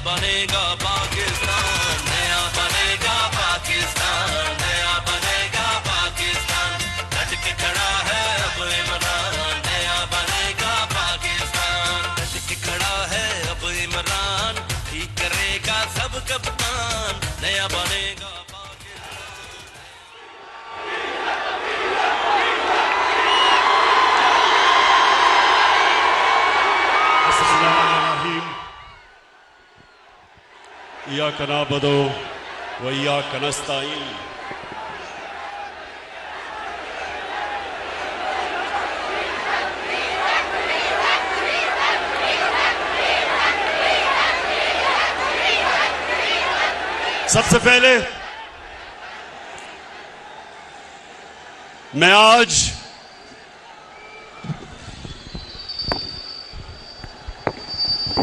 बनेगा पाकिस्तान, नया बनेगा पाकिस्तान, नया बनेगा पाकिस्तान। डट के खड़ा है अब इमरान, नया बनेगा पाकिस्तान। डट के खड़ा है अब इमरान, ठीक करेगा सब कप्तान, नया बनेगा इय्याका नअबुदु व इय्याका नस्तईन। सबसे पहले मैं आज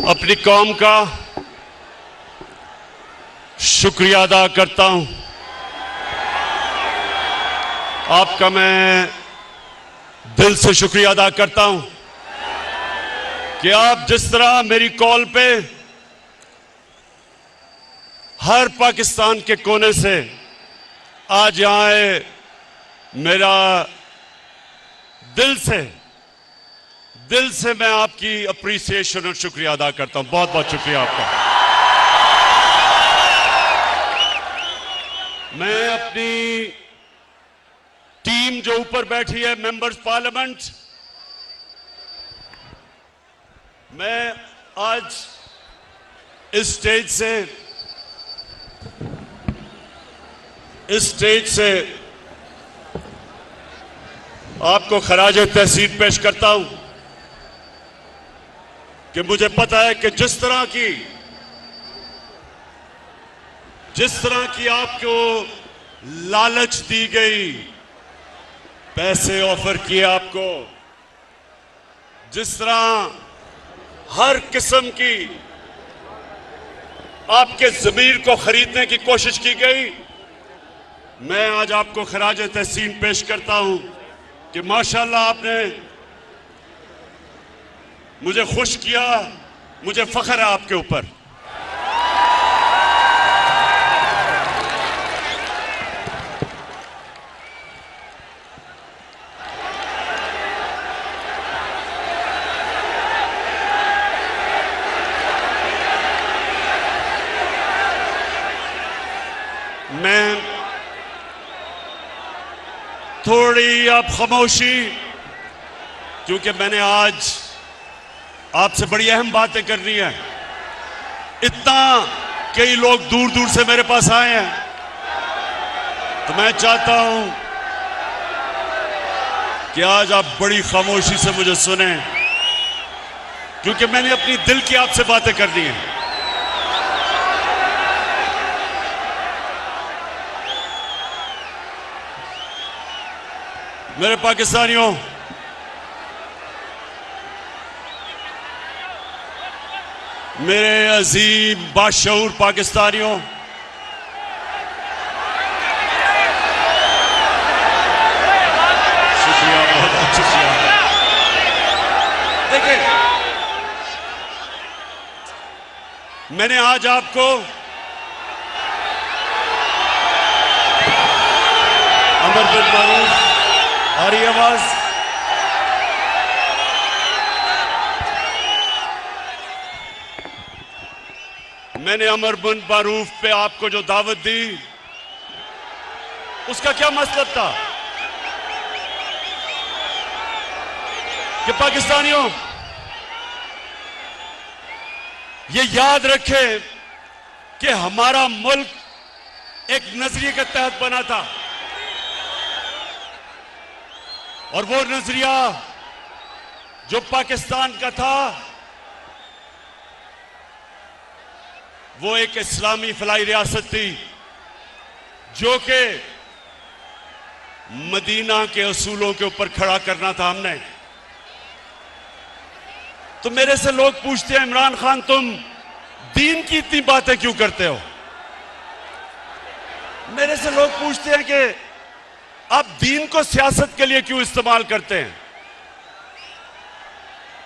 अपनी कौम का शुक्रिया अदा करता हूं। आपका मैं दिल से शुक्रिया अदा करता हूं कि आप जिस तरह मेरी कॉल पे हर पाकिस्तान के कोने से आज यहां आए, मेरा दिल से मैं आपकी अप्रिसिएशन और शुक्रिया अदा करता हूं। बहुत बहुत शुक्रिया आपका। मैं अपनी टीम जो ऊपर बैठी है, मेंबर्स पार्लियामेंट, मैं आज इस स्टेज से आपको खराज तहसीन पेश करता हूं कि मुझे पता है कि जिस तरह की आपको लालच दी गई, पैसे ऑफर किए आपको, जिस तरह हर किस्म की आपके ज़मीर को खरीदने की कोशिश की गई, मैं आज आपको खराज तहसीन पेश करता हूं कि माशाअल्लाह आपने मुझे खुश किया। मुझे फख्र है आपके ऊपर। मैं थोड़ी अब खामोशी, क्योंकि मैंने आज आपसे बड़ी अहम बातें करनी है। इतना कई लोग दूर दूर से मेरे पास आए हैं, तो मैं चाहता हूं कि आज आप बड़ी खामोशी से मुझे सुने, क्योंकि मैंने अपनी दिल की आपसे बातें करनी है। मेरे पाकिस्तानियों, मेरे अजीम बाशऊर पाकिस्तानियों, शुक्रिया, बहुत बहुत शुक्रिया। देखिए, मैंने आज आपको अमर बिन मारूफ, आ रही आवाज, मैंने अमर बिन मारूफ पे आपको जो दावत दी, उसका क्या मतलब था कि पाकिस्तानियों ये याद रखें कि हमारा मुल्क एक नजरिए के तहत बना था, और वो नजरिया जो पाकिस्तान का था वो एक इस्लामी फलाई रियासत थी, जो कि मदीना के असूलों के ऊपर खड़ा करना था हमने। तो मेरे से लोग पूछते हैं, इमरान खान तुम दीन की इतनी बातें क्यों करते हो? मेरे से लोग पूछते हैं कि आप दीन को सियासत के लिए क्यों इस्तेमाल करते हैं?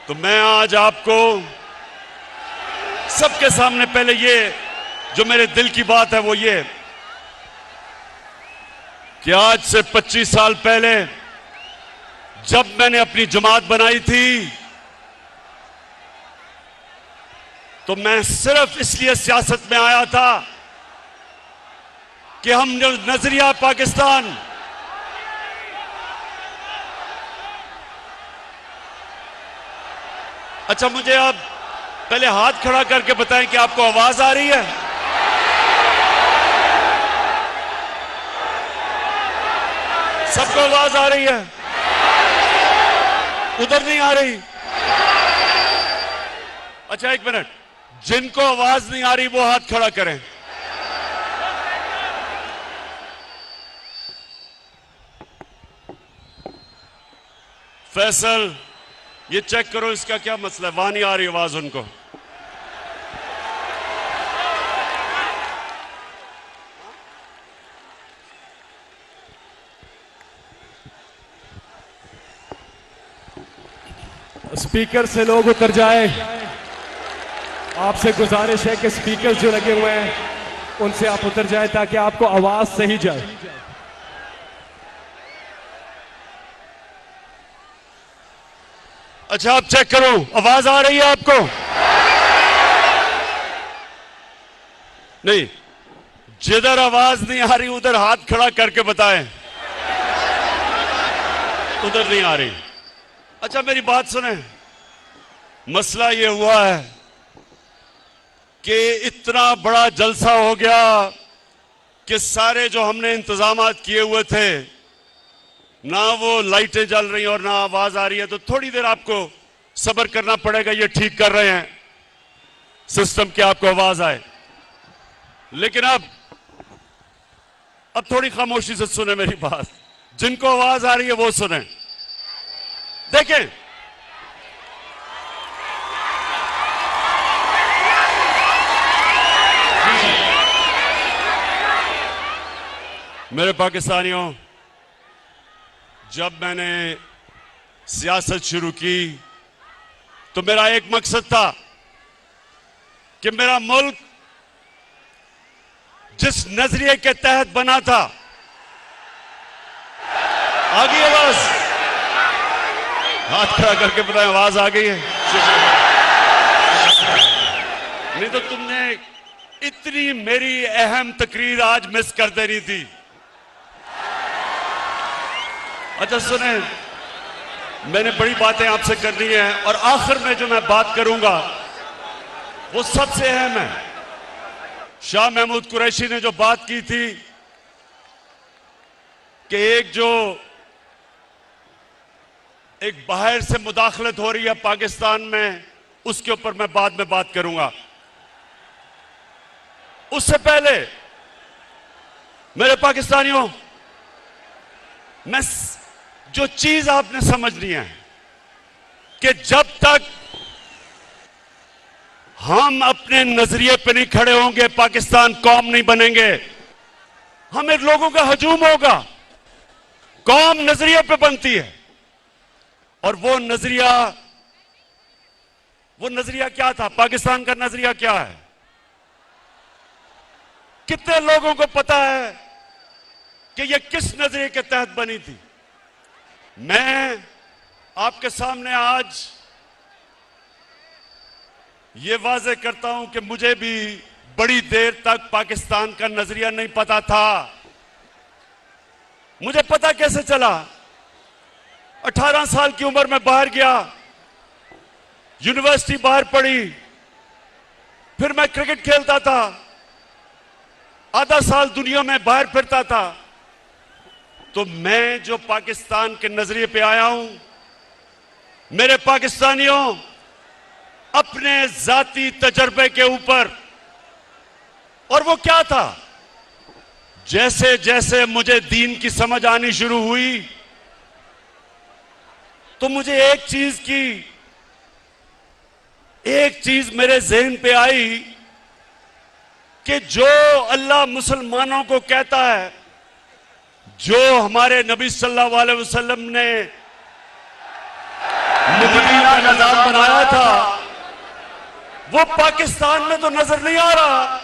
तो मैं आज आपको सबके सामने पहले ये जो मेरे दिल की बात है वो ये कि आज से 25 साल पहले जब मैंने अपनी जमात बनाई थी तो मैं सिर्फ इसलिए सियासत में आया था कि हम जो नजरिया पाकिस्तान, अच्छा मुझे आप पहले हाथ खड़ा करके बताएं कि आपको आवाज आ रही है? सबको आवाज आ रही है? उधर नहीं आ रही? अच्छा एक मिनट, जिनको आवाज नहीं आ रही वो हाथ खड़ा करें। फैसल, ये चेक करो इसका क्या मसला है, वहां नहीं आ रही आवाज उनको। स्पीकर से लोग उतर जाए। आपसे गुजारिश है कि स्पीकर जो लगे हुए हैं उनसे आप उतर जाए ताकि आपको आवाज सही जाए। अच्छा आप चेक करो, आवाज आ रही है आपको? नहीं, जिधर आवाज नहीं आ रही उधर हाथ खड़ा करके बताएं। उधर नहीं आ रही। अच्छा मेरी बात सुने, मसला ये हुआ है कि इतना बड़ा जलसा हो गया कि सारे जो हमने इंतजामात किए हुए थे ना वो लाइटें जल रही और ना आवाज आ रही है, तो थोड़ी देर आपको सब्र करना पड़ेगा। ये ठीक कर रहे हैं सिस्टम कि आपको आवाज आए, लेकिन अब थोड़ी खामोशी से सुने मेरी बात। जिनको आवाज आ रही है वो सुने। देखें, मेरे पाकिस्तानियों, जब मैंने सियासत शुरू की तो मेरा एक मकसद था कि मेरा मुल्क जिस नजरिए के तहत बना था, आ गई आवाज? हाथ खड़ा करके बताएं आवाज आ गई है? नहीं तो तुमने इतनी मेरी अहम तकरीर आज मिस कर देनी थी। अच्छा सुने, मैंने बड़ी बातें आपसे करनी है और आखिर में जो मैं बात करूंगा वो सबसे अहम है। शाह महमूद कुरैशी ने जो बात की थी कि एक बाहर से मुदाखलत हो रही है पाकिस्तान में, उसके ऊपर मैं बाद में बात करूंगा। उससे पहले मेरे पाकिस्तानियों, मैं जो चीज आपने समझनी है कि जब तक हम अपने नजरिए पे नहीं खड़े होंगे पाकिस्तान कौम नहीं बनेंगे। हमें लोगों का हजूम होगा। कौम नजरिए पे बनती है और वो नजरिया क्या था? पाकिस्तान का नजरिया क्या है? कितने लोगों को पता है कि ये किस नजरिए के तहत बनी थी? मैं आपके सामने आज ये वाज़ेह करता हूं कि मुझे भी बड़ी देर तक पाकिस्तान का नजरिया नहीं पता था। मुझे पता कैसे चला? 18 साल की उम्र में बाहर गया, यूनिवर्सिटी बाहर पढ़ी, फिर मैं क्रिकेट खेलता था, आधा साल दुनिया में बाहर फिरता था। तो मैं जो पाकिस्तान के नजरिए पे आया हूं, मेरे पाकिस्तानियों, अपने जाती तजर्बे के ऊपर। और वो क्या था? जैसे जैसे मुझे दीन की समझ आनी शुरू हुई तो मुझे एक चीज मेरे ज़हन पे आई कि जो अल्लाह मुसलमानों को कहता है, जो हमारे नबी सल्लल्लाहु अलैहि वसल्लम ने मदीना का निज़ाम बनाया था, वो पाकिस्तान में तो नजर नहीं आ रहा,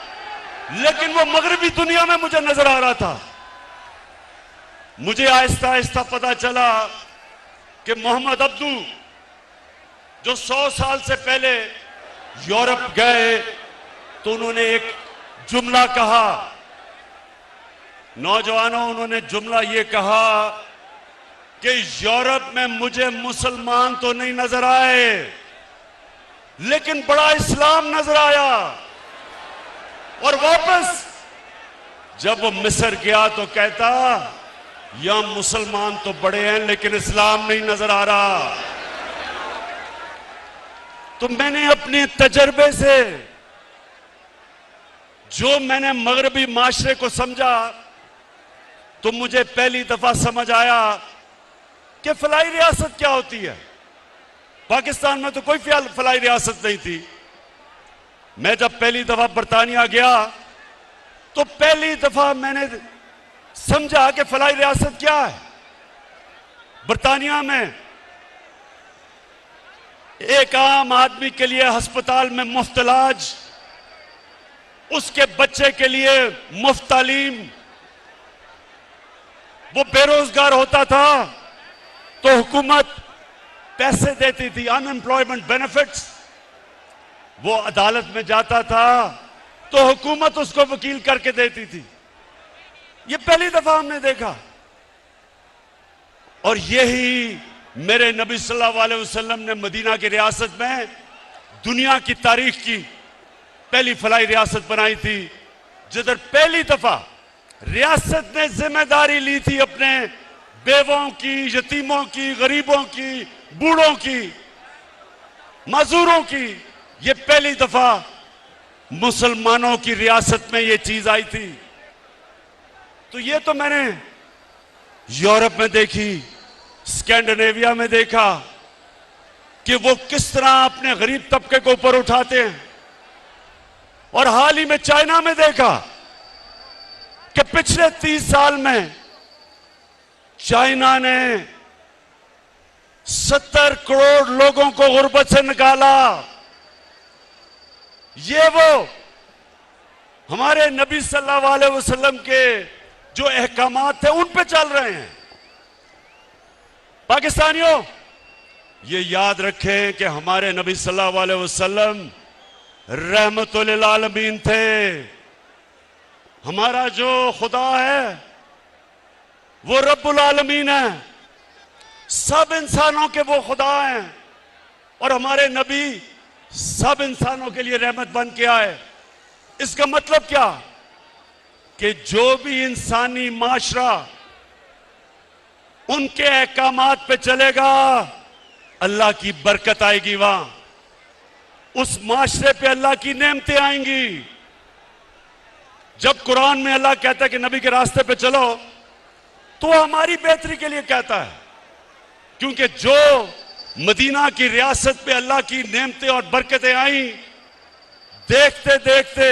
लेकिन वो मगरबी दुनिया में मुझे नजर आ रहा था। मुझे आहिस्ता आहिस्ता पता चला कि मोहम्मद अब्दू जो 100 साल से पहले यूरोप गए तो उन्होंने एक जुमला कहा, नौजवानों, उन्होंने जुमला ये कहा कि यूरोप में मुझे मुसलमान तो नहीं नजर आए, लेकिन बड़ा इस्लाम नजर आया। और वापस जब वो मिस्र गया तो कहता, यहां मुसलमान तो बड़े हैं लेकिन इस्लाम नहीं नजर आ रहा। तो मैंने अपने तजर्बे से जो मैंने मगरबी माशरे को समझा, तो मुझे पहली दफा समझ आया कि फलाई रियासत क्या होती है। पाकिस्तान में तो कोई फलाई रियासत नहीं थी। मैं जब पहली दफा बरतानिया गया तो पहली दफा मैंने समझा कि फलाई रियासत क्या है। बरतानिया में एक आम आदमी के लिए अस्पताल में मुफ्त इलाज, उसके बच्चे के लिए मुफ्त तालीम। वो बेरोजगार होता था तो हुकूमत पैसे देती थी, अनएम्प्लॉयमेंट बेनिफिट्स। वो अदालत में जाता था तो हुकूमत उसको वकील करके देती थी। ये पहली दफा हमने देखा। और यही मेरे नबी सल्लल्लाहु अलैहि वसल्लम ने मदीना की रियासत में दुनिया की तारीख की पहली फलाई रियासत बनाई थी, जिधर पहली दफा रियासत ने जिम्मेदारी ली थी अपने बेवों की, यतीमों की, गरीबों की, बूढ़ों की, मजदूरों की। ये पहली दफा मुसलमानों की रियासत में ये चीज आई थी। तो ये तो मैंने यूरोप में देखी, स्कैंडिनेविया में देखा कि वो किस तरह अपने गरीब तबके को ऊपर उठाते हैं। और हाल ही में चाइना में देखा कि पिछले 30 साल में चाइना ने 70 करोड़ लोगों को गुर्बत से निकाला। ये वो हमारे नबी सल्लल्लाहु अलैहि वसल्लम के जो अहकामात थे उन पे चल रहे हैं। पाकिस्तानियों, ये याद रखें कि हमारे नबी सल्लल्लाहु अलैहि वसल्लम रहमतुल आलमीन थे। हमारा जो खुदा है वो रब्बुल आलमीन है, सब इंसानों के वो खुदा हैं। और हमारे नबी सब इंसानों के लिए रहमत बन के आए। इसका मतलब क्या कि जो भी इंसानी माशरा उनके अहकामात पे चलेगा, अल्लाह की बरकत आएगी। वहां उस माशरे पे अल्लाह की नेमतें आएंगी। जब कुरान में अल्लाह कहता है कि नबी के रास्ते पे चलो, तो हमारी बेहतरी के लिए कहता है, क्योंकि जो मदीना की रियासत पे अल्लाह की नेमतें और बरकतें आई, देखते देखते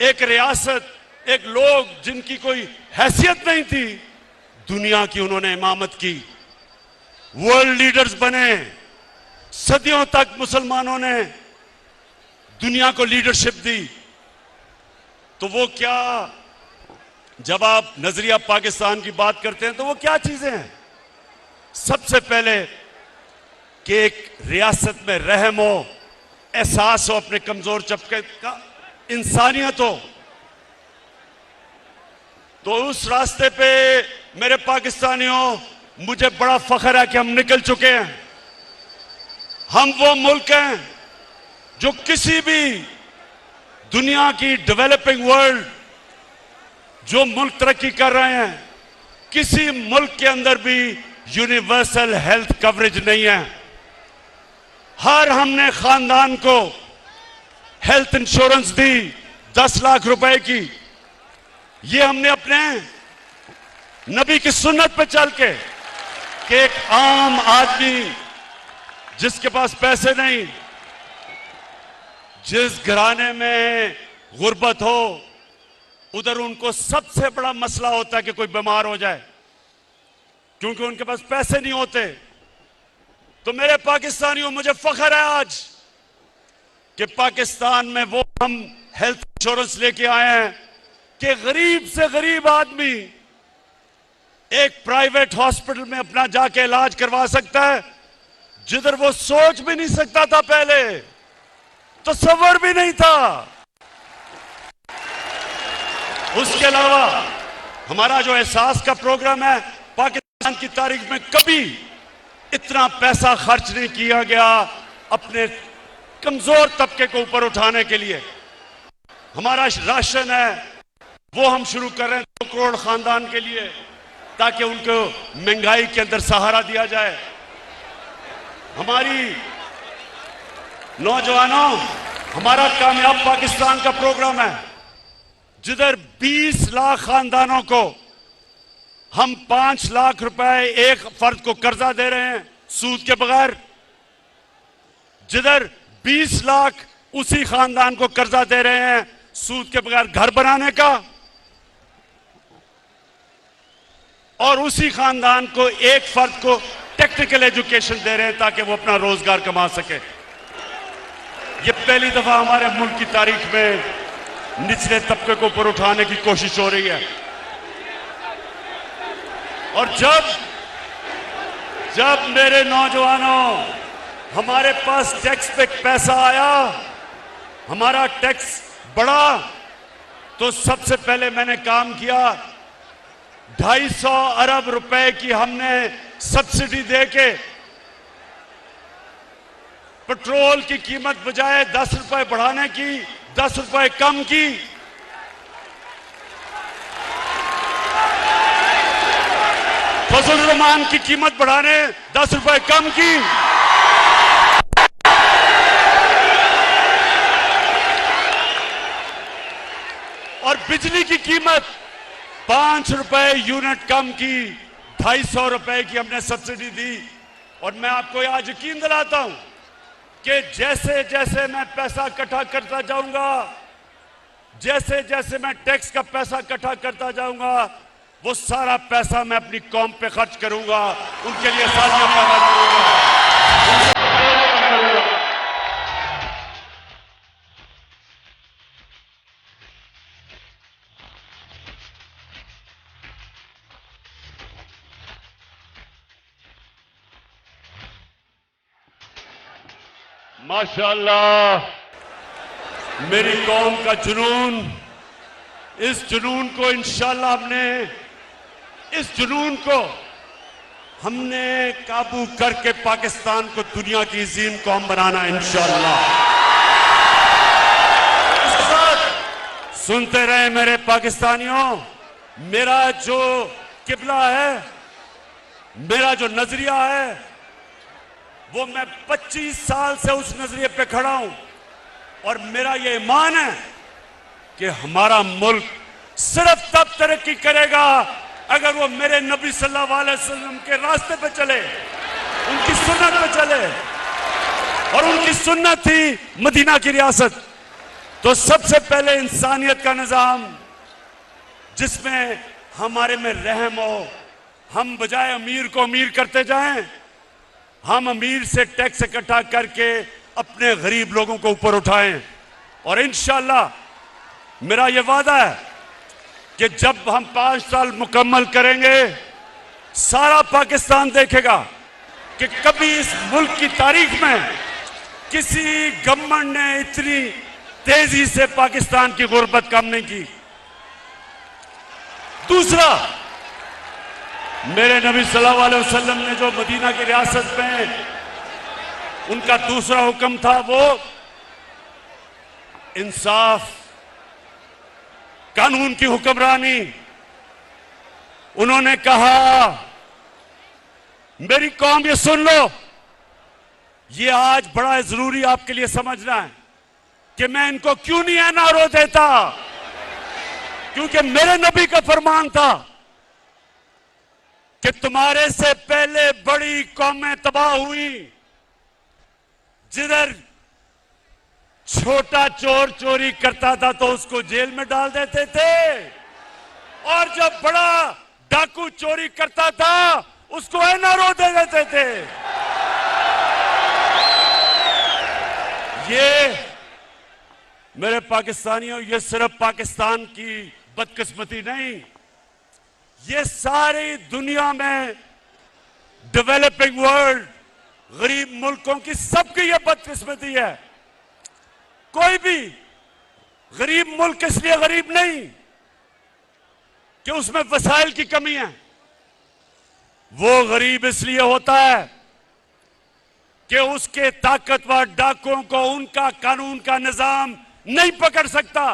एक रियासत, एक लोग जिनकी कोई हैसियत नहीं थी, दुनिया की उन्होंने इमामत की, वर्ल्ड लीडर्स बने। सदियों तक मुसलमानों ने दुनिया को लीडरशिप दी। तो वो क्या, जब आप नजरिया पाकिस्तान की बात करते हैं तो वो क्या चीजें हैं? सबसे पहले कि एक रियासत में रहम हो, एहसास हो अपने कमजोर तबके का, इंसानियत हो। तो उस रास्ते पे मेरे पाकिस्तानियों, मुझे बड़ा फख्र है कि हम निकल चुके हैं। हम वो मुल्क हैं जो किसी भी दुनिया की डेवलपिंग वर्ल्ड, जो मुल्क तरक्की कर रहे हैं, किसी मुल्क के अंदर भी यूनिवर्सल हेल्थ कवरेज नहीं है। हर हमने खानदान को हेल्थ इंश्योरेंस दी 10 लाख रुपए की। ये हमने अपने नबी की सुन्नत पे चल के, कि एक आम आदमी जिसके पास पैसे नहीं, जिस घराने में गुर्बत हो, उधर उनको सबसे बड़ा मसला होता है कि कोई बीमार हो जाए, क्योंकि उनके पास पैसे नहीं होते। तो मेरे पाकिस्तानियों, मुझे फख्र है आज कि पाकिस्तान में वो हम हेल्थ इंश्योरेंस लेके आए हैं कि गरीब से गरीब आदमी एक प्राइवेट हॉस्पिटल में अपना जाके इलाज करवा सकता है, जिधर वो सोच भी नहीं सकता था, पहले तसव्वुर भी नहीं था। उसके अलावा हमारा जो एहसास का प्रोग्राम है, पाकिस्तान की तारीख में कभी इतना पैसा खर्च नहीं किया गया अपने कमजोर तबके को ऊपर उठाने के लिए। हमारा राशन है वो हम शुरू कर रहे हैं 2 करोड़ खानदान के लिए, ताकि उनको महंगाई के अंदर सहारा दिया जाए। हमारी नौजवानों, हमारा कामयाब पाकिस्तान का प्रोग्राम है, जिधर 20 लाख खानदानों को हम 5 लाख रुपए एक फर्द को कर्जा दे रहे हैं सूद के बगैर, जिधर 20 लाख उसी खानदान को कर्जा दे रहे हैं सूद के बगैर घर बनाने का, और उसी खानदान को एक फर्द को टेक्निकल एजुकेशन दे रहे हैं ताकि वो अपना रोजगार कमा सके। ये पहली दफा हमारे मुल्क की तारीख में निचले तबके को ऊपर उठाने की कोशिश हो रही है। और जब मेरे नौजवानों, हमारे पास टैक्स पे पैसा आया, हमारा टैक्स बढ़ा, तो सबसे पहले मैंने काम किया, 250 अरब रुपए की हमने सब्सिडी देके पेट्रोल की कीमत बजाय 10 रुपए बढ़ाने की 10 रुपए कम की। फजल रहमान की कीमत बढ़ाने 10 रुपए कम की। और बिजली की कीमत 5 रुपए यूनिट कम की, 250 रुपए की हमने सब्सिडी दी। और मैं आपको आज यकीन दिलाता हूं कि जैसे जैसे मैं पैसा इकट्ठा करता जाऊंगा, जैसे जैसे मैं टैक्स का पैसा इकट्ठा करता जाऊंगा, वो सारा पैसा मैं अपनी कौम पे खर्च करूंगा, उनके लिए साथियों पैदा करूंगा। माशाअल्लाह, मेरी कौम का जुनून, इस जुनून को इंशाअल्लाह हमने काबू करके पाकिस्तान को दुनिया की अजीम कौम बनाना इंशाअल्लाह। इसके साथ सुनते रहे मेरे पाकिस्तानियों, मेरा जो किबला है, मेरा जो नजरिया है, वो मैं 25 साल से उस नजरिए पे खड़ा हूं। और मेरा ये ईमान है कि हमारा मुल्क सिर्फ तब तरक्की करेगा अगर वो मेरे नबी सल्लल्लाहु अलैहि वसल्लम के रास्ते पे चले, उनकी सुन्नत पे चले। और उनकी सुन्नत थी मदीना की रियासत। तो सबसे पहले इंसानियत का निजाम, जिसमें हमारे में रहम हो, हम बजाय अमीर को अमीर करते जाएं, हम अमीर से टैक्स इकट्ठा करके अपने गरीब लोगों को ऊपर उठाएं। और इंशाअल्लाह मेरा यह वादा है कि जब हम 5 साल मुकम्मल करेंगे, सारा पाकिस्तान देखेगा कि कभी इस मुल्क की तारीख में किसी गवर्नमेंट ने इतनी तेजी से पाकिस्तान की गुर्बत कम नहीं की। दूसरा, मेरे नबी सल्लल्लाहु अलैहि वसल्लम ने जो मदीना की रियासत में उनका दूसरा हुक्म था, वो इंसाफ, कानून की हुक्मरानी। उन्होंने कहा, मेरी कौम ये सुन लो, ये आज बड़ा जरूरी आपके लिए समझना है कि मैं इनको क्यों नहीं एनआरओ देता, क्योंकि मेरे नबी का फरमान था कि तुम्हारे से पहले बड़ी कौमें तबाह हुई, जिधर छोटा चोर चोरी करता था तो उसको जेल में डाल देते थे, और जब बड़ा डाकू चोरी करता था उसको एनआरओ दे देते थे। मेरे पाकिस्तानियों, ये सिर्फ पाकिस्तान की बदकिस्मती नहीं, ये सारी दुनिया में डेवलपिंग वर्ल्ड, गरीब मुल्कों की सबकी ये बदकिस्मती है। कोई भी गरीब मुल्क इसलिए गरीब नहीं कि उसमें वसाइल की कमी है, वो गरीब इसलिए होता है कि उसके ताकतवर डाकुओं को उनका कानून का निजाम नहीं पकड़ सकता।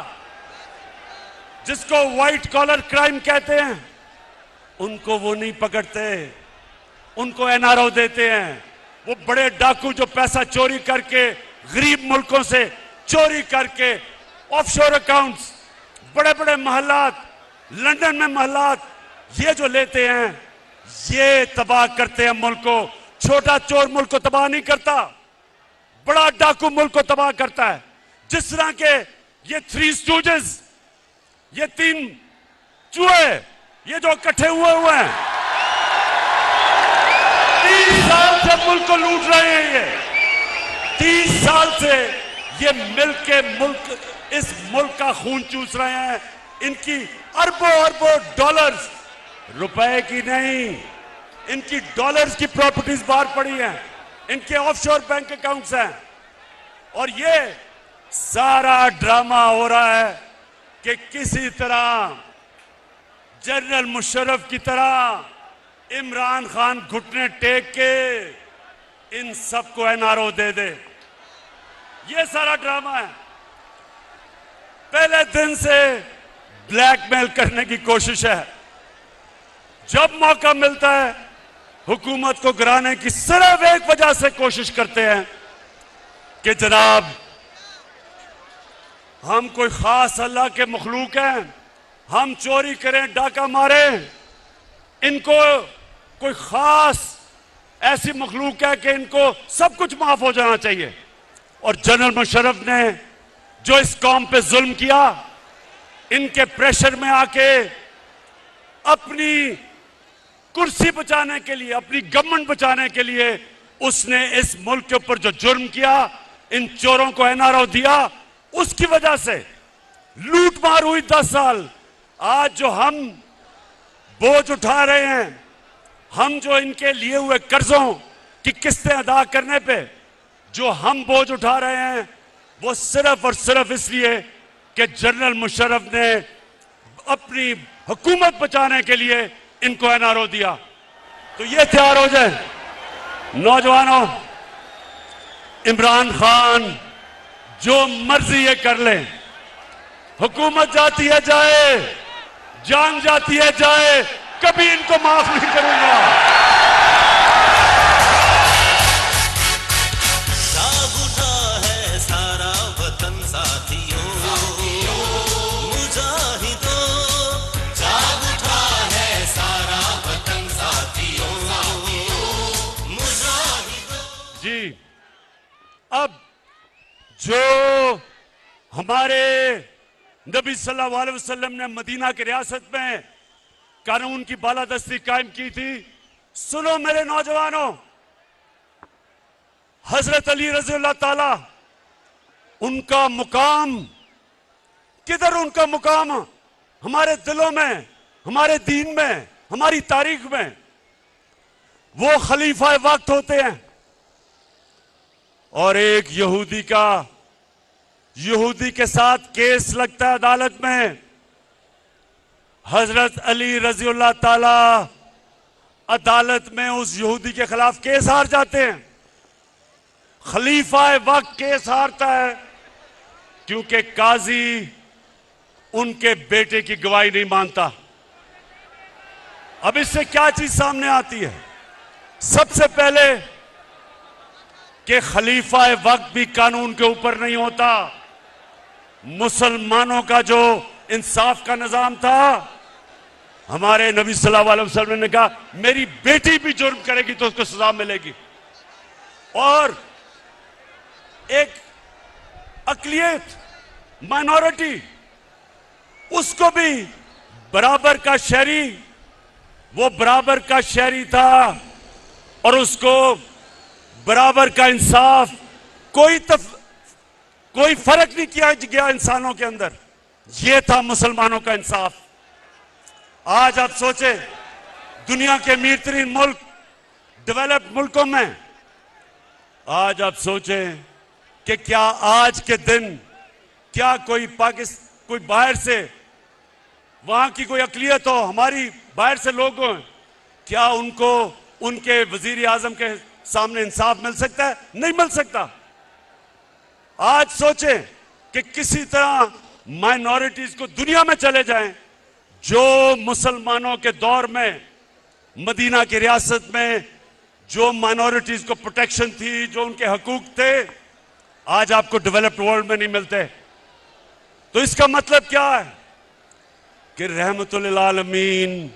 जिसको व्हाइट कॉलर क्राइम कहते हैं, उनको वो नहीं पकड़ते, उनको एनआरओ देते हैं। वो बड़े डाकू जो पैसा चोरी करके गरीब मुल्कों से चोरी करके ऑफशोर अकाउंट्स, बड़े बड़े महलात, लंदन में महलात, ये जो लेते हैं, ये तबाह करते हैं मुल्क को। छोटा चोर मुल्क को तबाह नहीं करता, बड़ा डाकू मुल्क को तबाह करता है। जिस तरह के ये थ्री स्टूजेस, ये तीन चूहे, ये जो इकट्ठे हुए हैं, 30 साल से मुल्क को लूट रहे हैं। ये 30 साल से ये इस मुल्क का खून चूस रहे हैं। इनकी अरबों अरबों डॉलर्स, रुपए की नहीं, इनकी डॉलर्स की प्रॉपर्टीज बाहर पड़ी हैं, इनके ऑफशोर बैंक अकाउंट्स हैं। और ये सारा ड्रामा हो रहा है कि किसी तरह जनरल मुशर्रफ की तरह इमरान खान घुटने टेक के इन सबको एनआरओ दे दे। ये सारा ड्रामा है। पहले दिन से ब्लैकमेल करने की कोशिश है। जब मौका मिलता है हुकूमत को गिराने की सिर्फ एक वजह से कोशिश करते हैं कि जनाब हम कोई खास अल्लाह के मखलूक हैं, हम चोरी करें, डाका मारें, इनको कोई खास ऐसी मखलूक है कि इनको सब कुछ माफ हो जाना चाहिए। और जनरल मुशर्रफ ने जो इस कौम पे जुल्म किया, इनके प्रेशर में आके अपनी कुर्सी बचाने के लिए, अपनी गवर्नमेंट बचाने के लिए उसने इस मुल्क के ऊपर जो जुर्म किया, इन चोरों को एनआरओ दिया, उसकी वजह से लूट मार हुई 10 साल। आज जो हम बोझ उठा रहे हैं, हम जो इनके लिए हुए कर्जों की किस्तें अदा करने पे जो हम बोझ उठा रहे हैं, वो सिर्फ और सिर्फ इसलिए कि जनरल मुशर्रफ ने अपनी हुकूमत बचाने के लिए इनको एनआरओ दिया। तो ये तैयार हो जाए नौजवानों, इमरान खान जो मर्जी ये कर ले, हुकूमत जाती है जाए, जान जाती है जाए, कभी इनको माफ नहीं करूंगा। जाग उठा है सारा वतन साथियों, मुजाहिदों, जाग उठा है सारा वतन साथियों, मुजाहिदों। जी, अब जो हमारे नबी सल्लल्लाहु अलैहि वसल्लम ने मदीना की रियासत में कानून की बालादस्ती कायम की थी, सुनो मेरे नौजवानों, हजरत अली रज़ी अल्लाह ताला, उनका मुकाम किधर? उनका मुकाम हमारे दिलों में, हमारे दीन में, हमारी तारीख में। वो खलीफा वक्त होते हैं। और एक यहूदी के साथ केस लगता है अदालत में, हजरत अली रज़ियल्लाहु ताला अदालत में उस यहूदी के खिलाफ केस हार जाते हैं। खलीफा वक्त केस हारता है क्योंकि काजी उनके बेटे की गवाही नहीं मानता। अब इससे क्या चीज सामने आती है? सबसे पहले कि खलीफा वक्त भी कानून के ऊपर नहीं होता। मुसलमानों का जो इंसाफ का निजाम था, हमारे नबी सल्लल्लाहु अलैहि वसल्लम ने कहा मेरी बेटी भी जुर्म करेगी तो उसको सजा मिलेगी। और एक अकलियत, माइनॉरिटी, उसको भी बराबर का शहरी, वो बराबर का शहरी था और उसको बराबर का इंसाफ, कोई फर्क नहीं किया गया इंसानों के अंदर। यह था मुसलमानों का इंसाफ। आज आप सोचें, दुनिया के अमीर तरीन मुल्क, डेवलप्ड मुल्कों में, आज आप सोचें कि क्या आज के दिन क्या कोई बाहर से, वहां की कोई अकलियत हो, हमारी बाहर से लोग हों, क्या उनको उनके वजीर आजम के सामने इंसाफ मिल सकता है? नहीं मिल सकता। आज सोचें कि किसी तरह माइनॉरिटीज को दुनिया में चले जाएं, जो मुसलमानों के दौर में मदीना की रियासत में जो माइनॉरिटीज को प्रोटेक्शन थी, जो उनके हकूक थे, आज आपको डेवलप्ड वर्ल्ड में नहीं मिलते। तो इसका मतलब क्या है कि रहमतुल आलमीन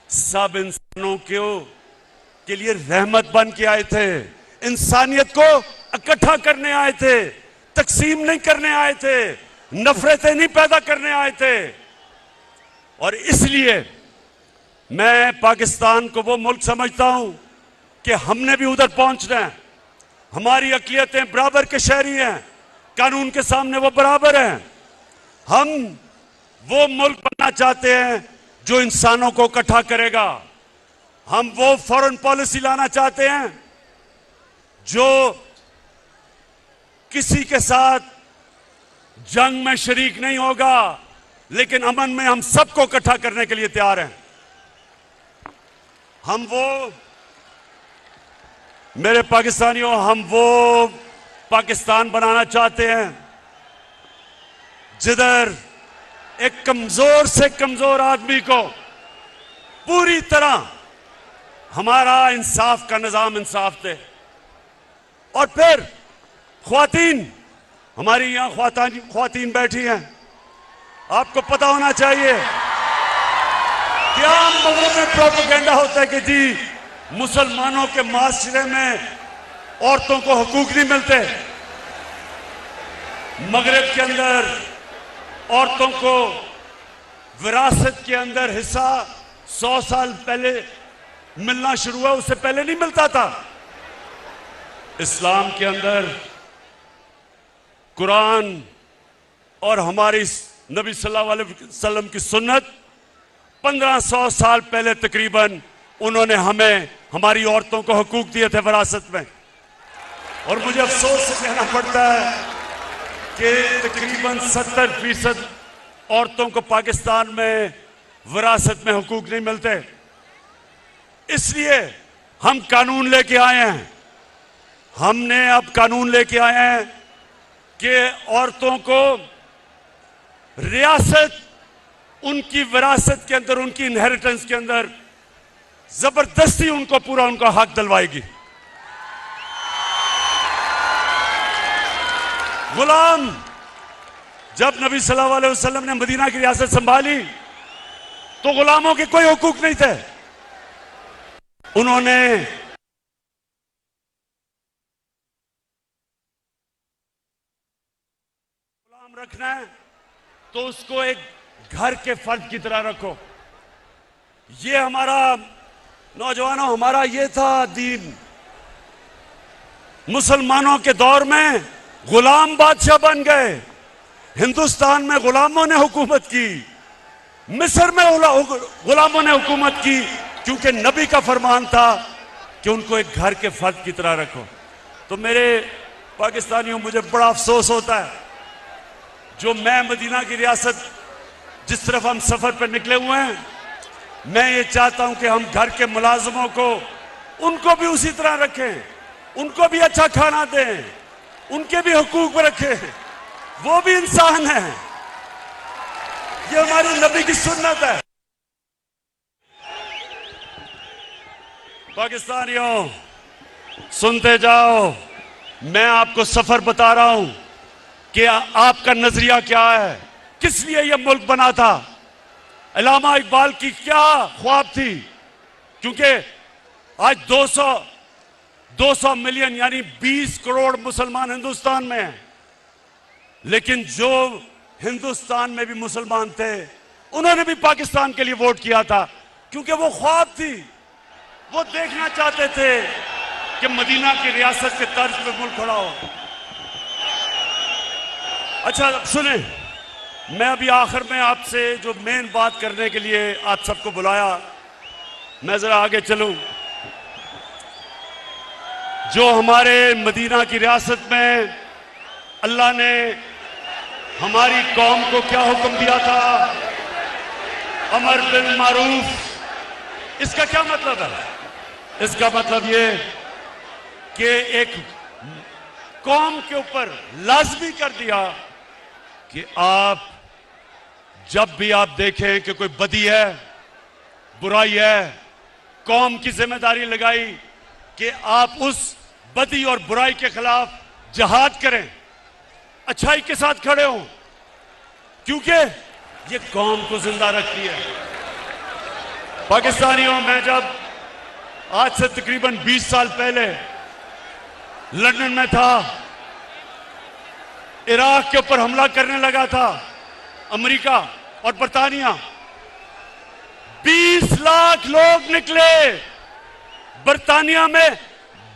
सब इंसानों के लिए रहमत बन के आए थे, इंसानियत को इकट्ठा करने आए थे, तकसीम नहीं करने आए थे, नफरतें नहीं पैदा करने आए थे। और इसलिए मैं पाकिस्तान को वो मुल्क समझता हूं कि हमने भी उधर पहुंचना है। हमारी अक़लियतें बराबर के शहरी हैं, कानून के सामने वो बराबर हैं। हम वो मुल्क बनना चाहते हैं जो इंसानों को इकट्ठा करेगा। हम वो फॉरेन पॉलिसी लाना चाहते हैं जो किसी के साथ जंग में शरीक नहीं होगा, लेकिन अमन में हम सबको इकट्ठा करने के लिए तैयार हैं। हम वो, मेरे पाकिस्तानियों, हम वो पाकिस्तान बनाना चाहते हैं जिधर एक कमजोर से कमजोर आदमी को पूरी तरह हमारा इंसाफ का निजाम इंसाफ दे। और फिर ख्वातीन, हमारी यहां ख्वातीन बैठी हैं, आपको पता होना चाहिए क्या मगरब में प्रोपेगेंडा होता है कि जी मुसलमानों के माशरे में औरतों को हकूक नहीं मिलते। मगरब के अंदर औरतों को विरासत के अंदर हिस्सा 100 साल पहले मिलना शुरू हुआ, उससे पहले नहीं मिलता था। इस्लाम के अंदर कुरान और हमारी नबी सल्लल्लाहु अलैहि वसल्लम की सुन्नत 1500 साल पहले तकरीबन उन्होंने हमें, हमारी औरतों को हकूक दिए थे विरासत में। और मुझे अफसोस से कहना पड़ता है कि तकरीबन 70% औरतों को पाकिस्तान में विरासत में हकूक नहीं मिलते। इसलिए हम कानून लेके आए हैं, हमने अब कानून लेके आए हैं कि औरतों को रियासत, उनकी विरासत के अंदर, उनकी इनहेरिटेंस के अंदर जबरदस्ती उनको पूरा उनका हक दिलवाएगी। गुलाम, जब नबी सल्लल्लाहु अलैहि वसल्लम ने मदीना की रियासत संभाली तो गुलामों के कोई हुकूक नहीं थे। उन्होंने गुलाम रखना है तो उसको एक घर के फर्द की तरह रखो। ये हमारा, नौजवानों, हमारा ये था दीन। मुसलमानों के दौर में गुलाम बादशाह बन गए। हिंदुस्तान में गुलामों ने हुकूमत की, मिस्र में गुलामों ने हुकूमत की, क्योंकि नबी का फरमान था कि उनको एक घर के फर्द की तरह रखो। तो मेरे पाकिस्तानियों, मुझे बड़ा अफसोस होता है जो मैं मदीना की रियासत जिस तरफ हम सफर पर निकले हुए हैं, मैं ये चाहता हूं कि हम घर के मुलाजमों को, उनको भी उसी तरह रखें, उनको भी अच्छा खाना दें, उनके भी हुकूक रखें, वो भी इंसान है। ये हमारी नबी की सुन्नत है। पाकिस्तानियों, सुनते जाओ, मैं आपको सफर बता रहा हूं कि आपका नजरिया क्या है, किस लिए यह मुल्क बना था, अल्लामा इकबाल की क्या ख्वाब थी। क्योंकि आज 200 मिलियन यानी 20 करोड़ मुसलमान हिंदुस्तान में हैं, लेकिन जो हिंदुस्तान में भी मुसलमान थे उन्होंने भी पाकिस्तान के लिए वोट किया था, क्योंकि वो ख्वाब थी, वो देखना चाहते थे कि मदीना की रियासत के तर्ज पे मुल्क खड़ा हो। अच्छा अब सुने, मैं अभी आखिर में आपसे जो मेन बात करने के लिए आप सबको बुलाया, मैं जरा आगे चलूं। जो हमारे मदीना की रियासत में अल्लाह ने हमारी कौम को क्या हुक्म दिया था, अमर बिल मारूफ, इसका क्या मतलब है? इसका मतलब ये कि एक कौम के ऊपर लाजमी कर दिया कि आप जब भी आप देखें कि कोई बदी है, बुराई है, कौम की जिम्मेदारी लगाई कि आप उस बदी और बुराई के खिलाफ जिहाद करें, अच्छाई के साथ खड़े हों, क्योंकि ये कौम को जिंदा रखती है। पाकिस्तानियों, मैं जब आज से तकरीबन 20 साल पहले लंदन में था, इराक के ऊपर हमला करने लगा था अमेरिका और बरतानिया, 20 लाख लोग निकले। बरतानिया में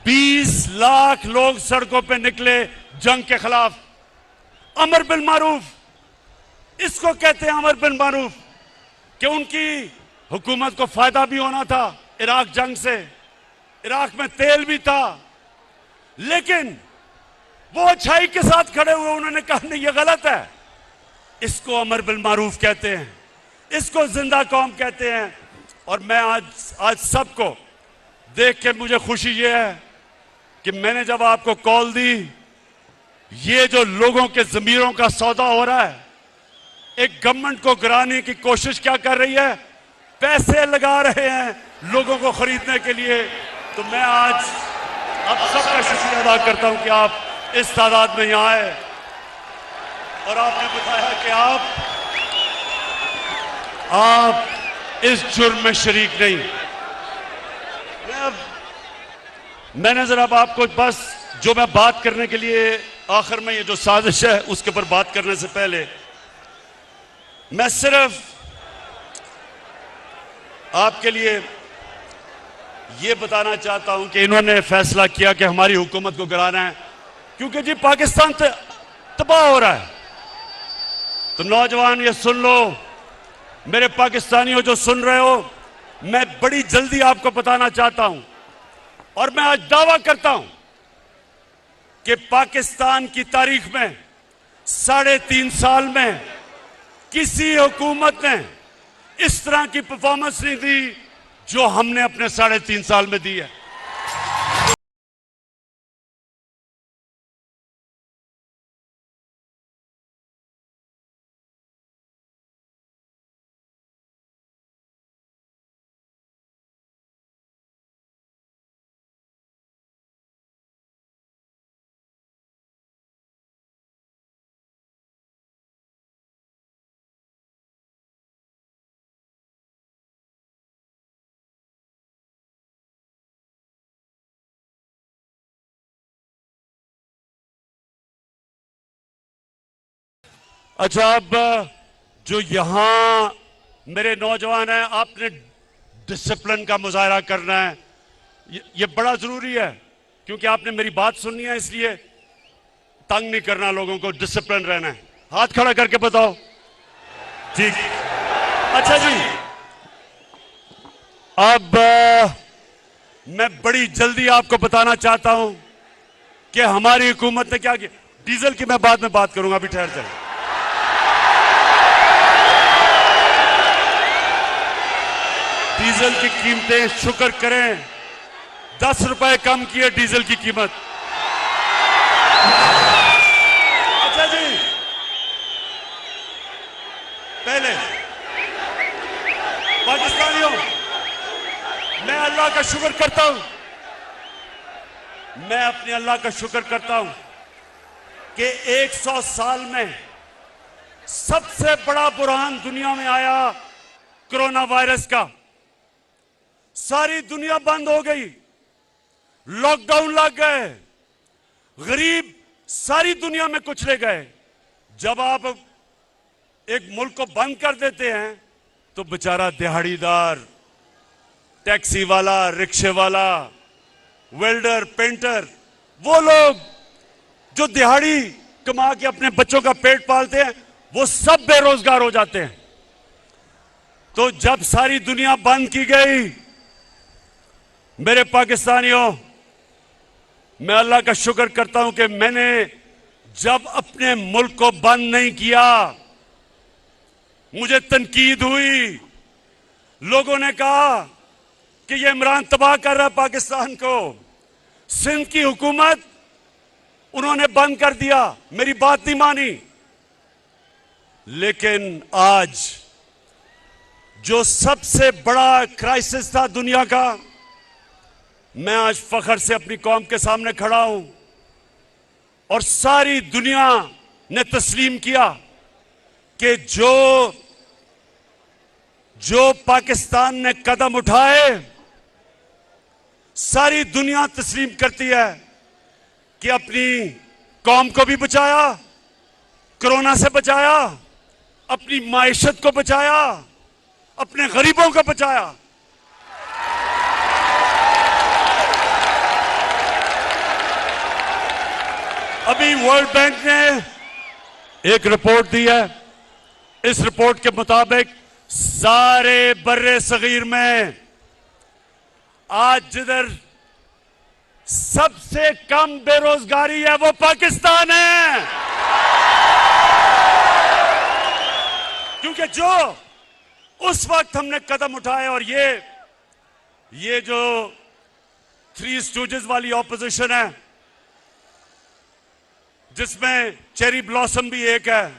20 लाख लोग सड़कों पे निकले जंग के खिलाफ। अमर बिल मारूफ, इसको कहते हैं अमर बिल मारूफ, कि उनकी हुकूमत को फायदा भी होना था इराक जंग से, इराक में तेल भी था, लेकिन वो अच्छाई के साथ खड़े हुए, उन्होंने कहा नहीं ये गलत है। इसको अमर बिल मारूफ कहते हैं, इसको जिंदा कौम कहते हैं। और मैं आज सबको देख के मुझे खुशी ये है कि मैंने जब आपको कॉल दी, ये जो लोगों के जमीरों का सौदा हो रहा है, एक गवर्नमेंट को गिराने की कोशिश क्या कर रही है, पैसे लगा रहे हैं लोगों को खरीदने के लिए। तो मैं आज आप सबका शुक्रिया अदा करता हूं कि आप इस तादाद में यहां आए और आपने बताया कि आप इस जुर्म में शरीक नहीं। मैंने जरा आपको बस जो मैं बात करने के लिए आखिर में, ये जो साजिश है उसके ऊपर बात करने से पहले मैं सिर्फ आपके लिए ये बताना चाहता हूं कि इन्होंने फैसला किया कि हमारी हुकूमत को गिराना है, क्योंकि जी पाकिस्तान तबाह हो रहा है। तो नौजवान ये सुन लो, मेरे पाकिस्तानियों जो सुन रहे हो, मैं बड़ी जल्दी आपको बताना चाहता हूं और मैं आज दावा करता हूं कि पाकिस्तान की तारीख में 3.5 साल में किसी हुकूमत ने इस तरह की परफॉर्मेंस नहीं दी जो हमने अपने 3.5 साल में दी है। अच्छा, अब जो यहां मेरे नौजवान हैं, आपने डिसिप्लिन का मुजाहरा करना है, ये बड़ा जरूरी है, क्योंकि आपने मेरी बात सुननी है, इसलिए तंग नहीं करना लोगों को, डिसिप्लिन रहना है। हाथ खड़ा करके बताओ। ठीक, अच्छा जी, अब मैं बड़ी जल्दी आपको बताना चाहता हूं कि हमारी हुकूमत ने क्या किया। डीजल की मैं बाद में बात करूंगा, अभी ठहर जाए। डीजल की कीमतें, शुक्र करें, 10 रुपए कम की है डीजल की कीमत। अच्छा जी, पहले पाकिस्तानियों, मैं अल्लाह का शुक्र करता हूं, मैं अपने अल्लाह का शुक्र करता हूं कि 100 साल में सबसे बड़ा बुरहान दुनिया में आया कोरोना वायरस का। सारी दुनिया बंद हो गई, लॉकडाउन लग गए, गरीब सारी दुनिया में कुचले गए। जब आप एक मुल्क को बंद कर देते हैं तो बेचारा दिहाड़ीदार, टैक्सी वाला, रिक्शे वाला, वेल्डर, पेंटर, वो लोग जो दिहाड़ी कमा के अपने बच्चों का पेट पालते हैं, वो सब बेरोजगार हो जाते हैं। तो जब सारी दुनिया बंद की गई, मेरे पाकिस्तानियों, मैं अल्लाह का शुक्र करता हूं कि मैंने जब अपने मुल्क को बंद नहीं किया, मुझे तनकीद हुई, लोगों ने कहा कि ये इमरान तबाह कर रहा है पाकिस्तान को, सिंध की हुकूमत उन्होंने बंद कर दिया, मेरी बात नहीं मानी। लेकिन आज जो सबसे बड़ा क्राइसिस था दुनिया का, मैं आज फख्र से अपनी कौम के सामने खड़ा हूं और सारी दुनिया ने तस्लीम किया कि जो पाकिस्तान ने कदम उठाए, सारी दुनिया तस्लीम करती है कि अपनी कौम को भी बचाया, कोरोना से बचाया, अपनी माइशत को बचाया, अपने गरीबों को बचाया। अभी वर्ल्ड बैंक ने एक रिपोर्ट दी है, इस रिपोर्ट के मुताबिक सारे बर्रे सगीर में आज जिधर सबसे कम बेरोजगारी है वो पाकिस्तान है। क्योंकि जो उस वक्त हमने कदम उठाए, और ये जो थ्री स्टूजेस वाली ऑपोजिशन है, जिसमें चेरी ब्लॉसम भी एक है,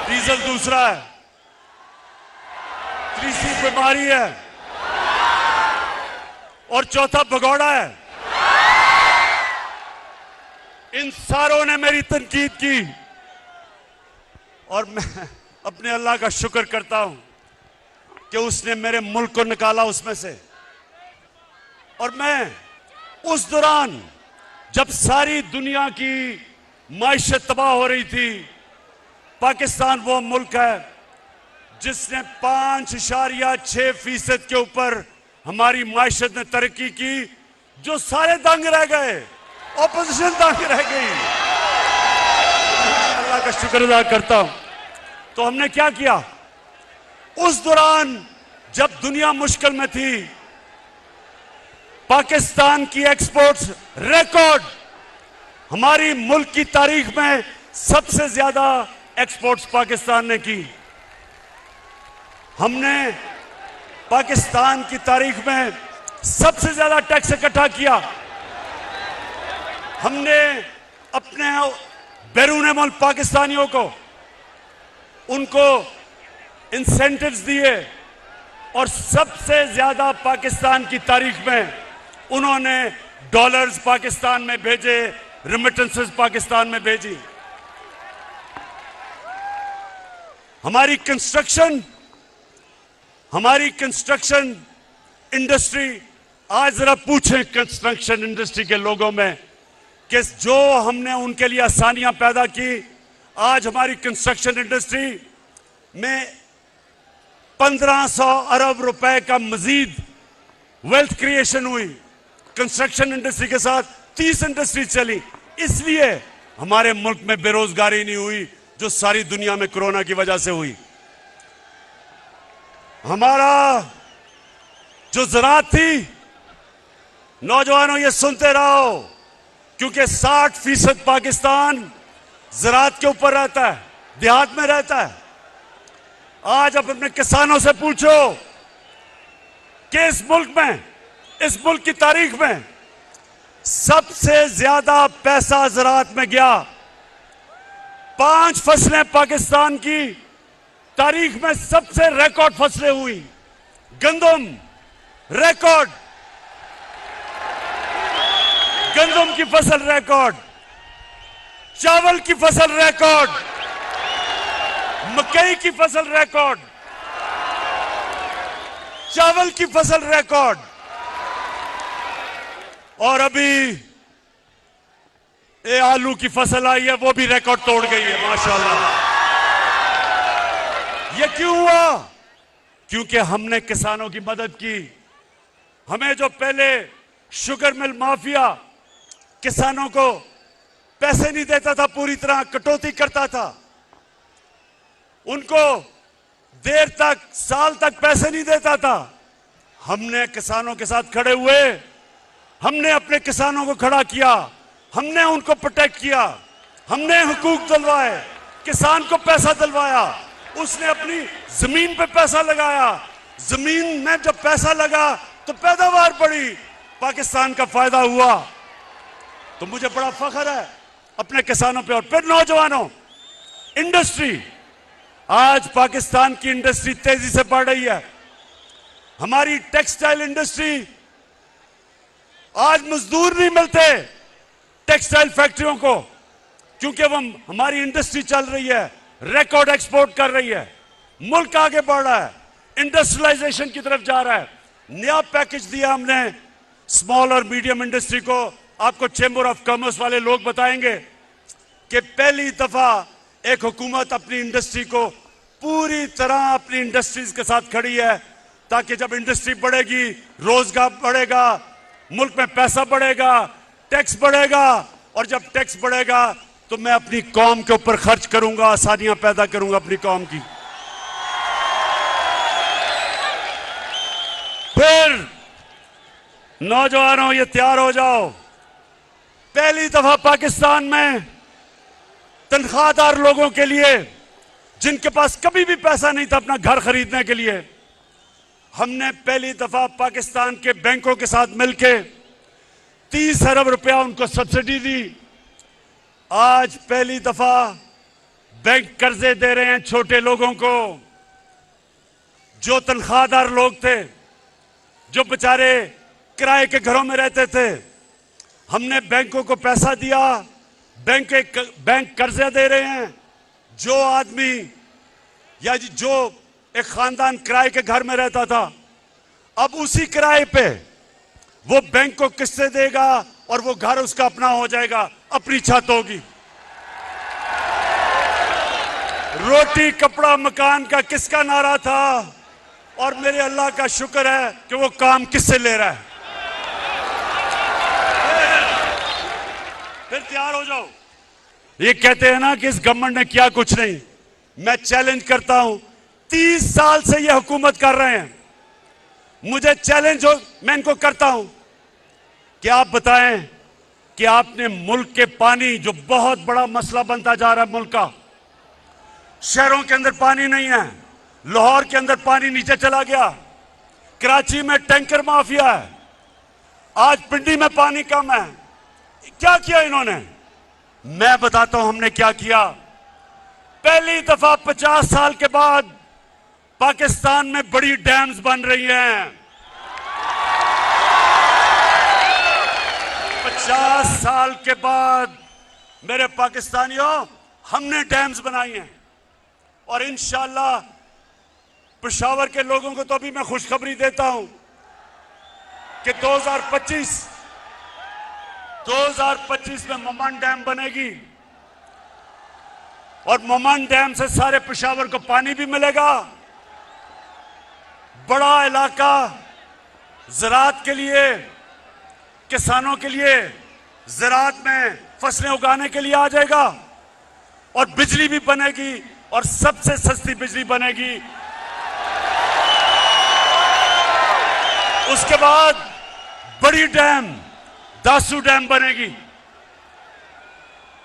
डीजल दूसरा है, तीसरी बीमारी है और चौथा भगौड़ा है, इन सारों ने मेरी तनकीद की और मैं अपने अल्लाह का शुक्र करता हूं कि उसने मेरे मुल्क को निकाला उसमें से। और मैं उस दौरान जब सारी दुनिया की माइशत तबाह हो रही थी, पाकिस्तान वो मुल्क है जिसने 5.6% के ऊपर हमारी माइशत ने तरक्की की, जो सारे दंग रह गए, ऑपोजिशन दंग रह गई। अल्लाह का शुक्र अदा करता हूं। तो हमने क्या किया उस दौरान जब दुनिया मुश्किल में थी? पाकिस्तान की एक्सपोर्ट्स रिकॉर्ड, हमारी मुल्क की तारीख में सबसे ज्यादा एक्सपोर्ट्स पाकिस्तान ने की। हमने पाकिस्तान की तारीख में सबसे ज्यादा टैक्स इकट्ठा किया। हमने अपने बैरून मुल्क पाकिस्तानियों को उनको इंसेंटिव्स दिए और सबसे ज्यादा पाकिस्तान की तारीख में उन्होंने डॉलर्स पाकिस्तान में भेजे, रिमिटेंसेस पाकिस्तान में भेजी। हमारी कंस्ट्रक्शन इंडस्ट्री, आज जरा पूछें कंस्ट्रक्शन इंडस्ट्री के लोगों में कि जो हमने उनके लिए आसानियां पैदा की, आज हमारी कंस्ट्रक्शन इंडस्ट्री में 1500 अरब रुपए का मजीद वेल्थ क्रिएशन हुई। कंस्ट्रक्शन इंडस्ट्री के साथ 30 इंडस्ट्री चली, इसलिए हमारे मुल्क में बेरोजगारी नहीं हुई जो सारी दुनिया में कोरोना की वजह से हुई। हमारा जो ज़राअत थी, नौजवानों ये सुनते रहो, क्योंकि 60% पाकिस्तान ज़राअत के ऊपर रहता है, देहात में रहता है। आज आप अपने किसानों से पूछो कि इस मुल्क की तारीख में सबसे ज्यादा पैसा ज़राअत में गया। 5 फसलें पाकिस्तान की तारीख में सबसे रिकॉर्ड फसलें हुई। गंदम रिकॉर्ड, गंदम की फसल रिकॉर्ड, चावल की फसल रिकॉर्ड, मकई की फसल रिकॉर्ड, चावल की फसल रिकॉर्ड, और अभी ये आलू की फसल आई है वो भी रिकॉर्ड तोड़ गई है माशाल्लाह। ये क्यों हुआ? क्योंकि हमने किसानों की मदद की। हमें जो पहले शुगर मिल माफिया किसानों को पैसे नहीं देता था, पूरी तरह कटौती करता था, उनको देर तक, साल तक पैसे नहीं देता था। हमने किसानों के साथ खड़े हुए, हमने अपने किसानों को खड़ा किया, हमने उनको प्रोटेक्ट किया, हमने हुकूक दिलवाए, किसान को पैसा दिलवाया, उसने अपनी जमीन पे पैसा लगाया, जमीन में जब पैसा लगा तो पैदावार बढ़ी, पाकिस्तान का फायदा हुआ। तो मुझे बड़ा फख्र है अपने किसानों पे। और फिर नौजवानों, इंडस्ट्री, आज पाकिस्तान की इंडस्ट्री तेजी से बढ़ रही है। हमारी टेक्सटाइल इंडस्ट्री, आज मजदूर नहीं मिलते टेक्सटाइल फैक्ट्रियों को, क्योंकि वो हमारी इंडस्ट्री चल रही है, रिकॉर्ड एक्सपोर्ट कर रही है, मुल्क आगे बढ़ रहा है, इंडस्ट्रियलाइजेशन की तरफ जा रहा है। नया पैकेज दिया हमने स्मॉल और मीडियम इंडस्ट्री को। आपको चेंबर ऑफ कॉमर्स वाले लोग बताएंगे कि पहली दफा एक हुकूमत अपनी इंडस्ट्री को पूरी तरह अपनी इंडस्ट्रीज के साथ खड़ी है, ताकि जब इंडस्ट्री बढ़ेगी, रोजगार बढ़ेगा, मुल्क में पैसा बढ़ेगा, टैक्स बढ़ेगा, और जब टैक्स बढ़ेगा तो मैं अपनी कौम के ऊपर खर्च करूंगा, आसानियां पैदा करूंगा अपनी कौम की। फिर नौजवानों, ये तैयार हो जाओ, पहली दफा पाकिस्तान में तनख्वाहदार लोगों के लिए, जिनके पास कभी भी पैसा नहीं था अपना घर खरीदने के लिए, हमने पहली दफा पाकिस्तान के बैंकों के साथ मिलकर 30 अरब रुपया उनको सब्सिडी दी। आज पहली दफा बैंक कर्जे दे रहे हैं छोटे लोगों को, जो तनख्वाहदार लोग थे, जो बेचारे किराए के घरों में रहते थे। हमने बैंकों को पैसा दिया, बैंक कर्जे दे रहे हैं। जो आदमी या जो एक खानदान किराए के घर में रहता था, अब उसी किराए पे वो बैंक को किस्तें देगा और वो घर उसका अपना हो जाएगा, अपनी छत होगी। रोटी कपड़ा मकान का किसका नारा था, और मेरे अल्लाह का शुक्र है कि वो काम किससे ले रहा है। फिर तैयार हो जाओ। ये कहते हैं ना कि इस गवर्नमेंट ने किया कुछ नहीं, मैं चैलेंज करता हूं, 30 साल से ये हुकूमत कर रहे हैं, मुझे चैलेंज हो, मैं इनको करता हूं कि आप बताएं कि आपने मुल्क के पानी, जो बहुत बड़ा मसला बनता जा रहा है मुल्क का, शहरों के अंदर पानी नहीं है, लाहौर के अंदर पानी नीचे चला गया, कराची में टैंकर माफिया है, आज पिंडी में पानी कम है। क्या किया इन्होंने? मैं बताता हूं हमने क्या किया। पहली दफा 50 साल के बाद पाकिस्तान में बड़ी डैम्स बन रही हैं। 50 साल के बाद मेरे पाकिस्तानियों, हमने डैम्स बनाई हैं, और इंशाअल्लाह पेशावर के लोगों को तो अभी मैं खुशखबरी देता हूं कि 2025 में मोमन डैम बनेगी, और मोमन डैम से सारे पेशावर को पानी भी मिलेगा। बड़ा इलाका ज़राअत के लिए, किसानों के लिए ज़राअत में फसलें उगाने के लिए आ जाएगा, और बिजली भी बनेगी, और सबसे सस्ती बिजली बनेगी। उसके बाद बड़ी डैम दासू डैम बनेगी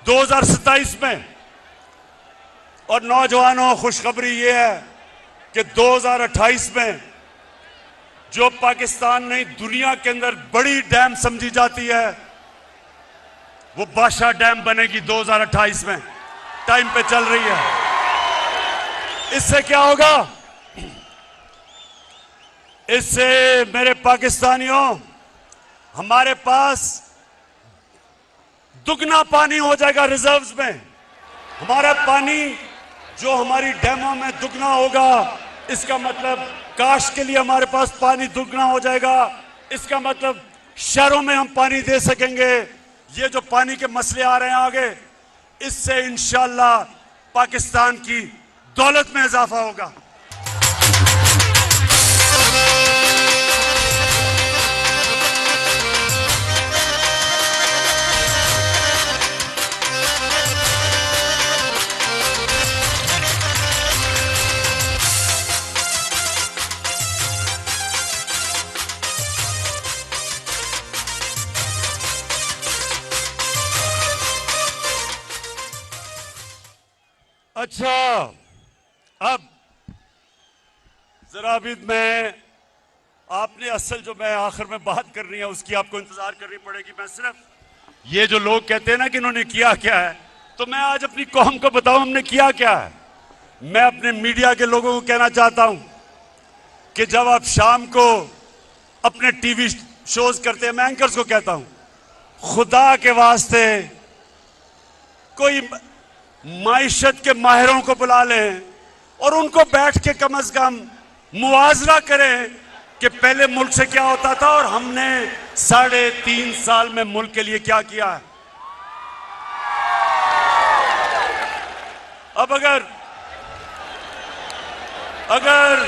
2027 में। और नौजवानों, खुशखबरी ये है कि 2028 में जो पाकिस्तान ने दुनिया के अंदर बड़ी डैम समझी जाती है, वो बादशाह डैम बनेगी 2028 में, टाइम पे चल रही है। इससे क्या होगा? इससे मेरे पाकिस्तानियों, हमारे पास दुगना पानी हो जाएगा रिजर्व्स में। हमारा पानी जो हमारी डैमों में दुगना होगा, इसका मतलब काश्त के लिए हमारे पास पानी दुगना हो जाएगा। इसका मतलब शहरों में हम पानी दे सकेंगे। ये जो पानी के मसले आ रहे हैं आगे, इससे इंशाअल्लाह पाकिस्तान की दौलत में इजाफा होगा। अच्छा, अब जरा भी मैं आपने असल जो मैं आखिर में बात करनी है उसकी आपको इंतजार करनी पड़ेगी। मैं सिर्फ ये जो लोग कहते हैं ना कि इन्होंने किया क्या है, तो मैं आज अपनी कौम को बताऊं हमने किया क्या है। मैं अपने मीडिया के लोगों को कहना चाहता हूं कि जब आप शाम को अपने टीवी शोज करते हैं, मैं एंकर्स को कहता हूं, खुदा के वास्ते कोई माइशत के माहिरों को बुला लें और उनको बैठ के कम से कम मुआवजा करें कि पहले मुल्क से क्या होता था और हमने 3.5 साल में मुल्क के लिए क्या किया है। अब अगर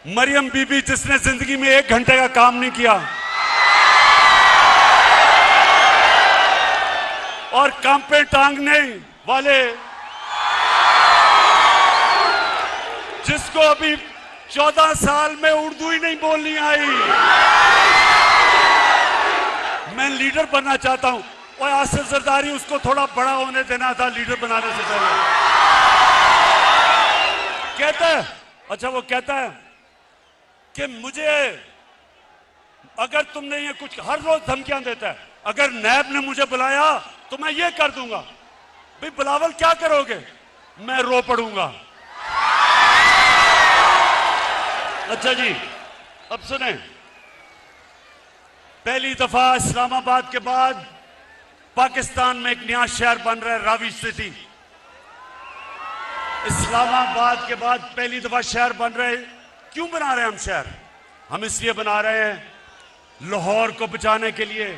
मरियम बीबी जिसने जिंदगी में 1 घंटे का काम नहीं किया और कांपे टांगने वाले जिसको अभी 14 साल में उर्दू ही नहीं बोलनी आई, मैं लीडर बनना चाहता हूं। और आसिफ जरदारी उसको थोड़ा बड़ा होने देना था लीडर बनाने से पहले। कहता है, अच्छा वो कहता है कि मुझे अगर तुमने ये कुछ हर रोज धमकियां देता है, अगर नैब ने मुझे बुलाया तो मैं ये कर दूंगा। भाई बिलावल क्या करोगे? मैं रो पड़ूंगा। अच्छा जी, अब सुने, पहली दफा इस्लामाबाद के बाद पाकिस्तान में एक नया शहर बन रहा है, रावी सिटी। इस्लामाबाद के बाद पहली दफा शहर बन रहे हैं। क्यों बना रहे हैं हम शहर? हम इसलिए बना रहे हैं लाहौर को बचाने के लिए,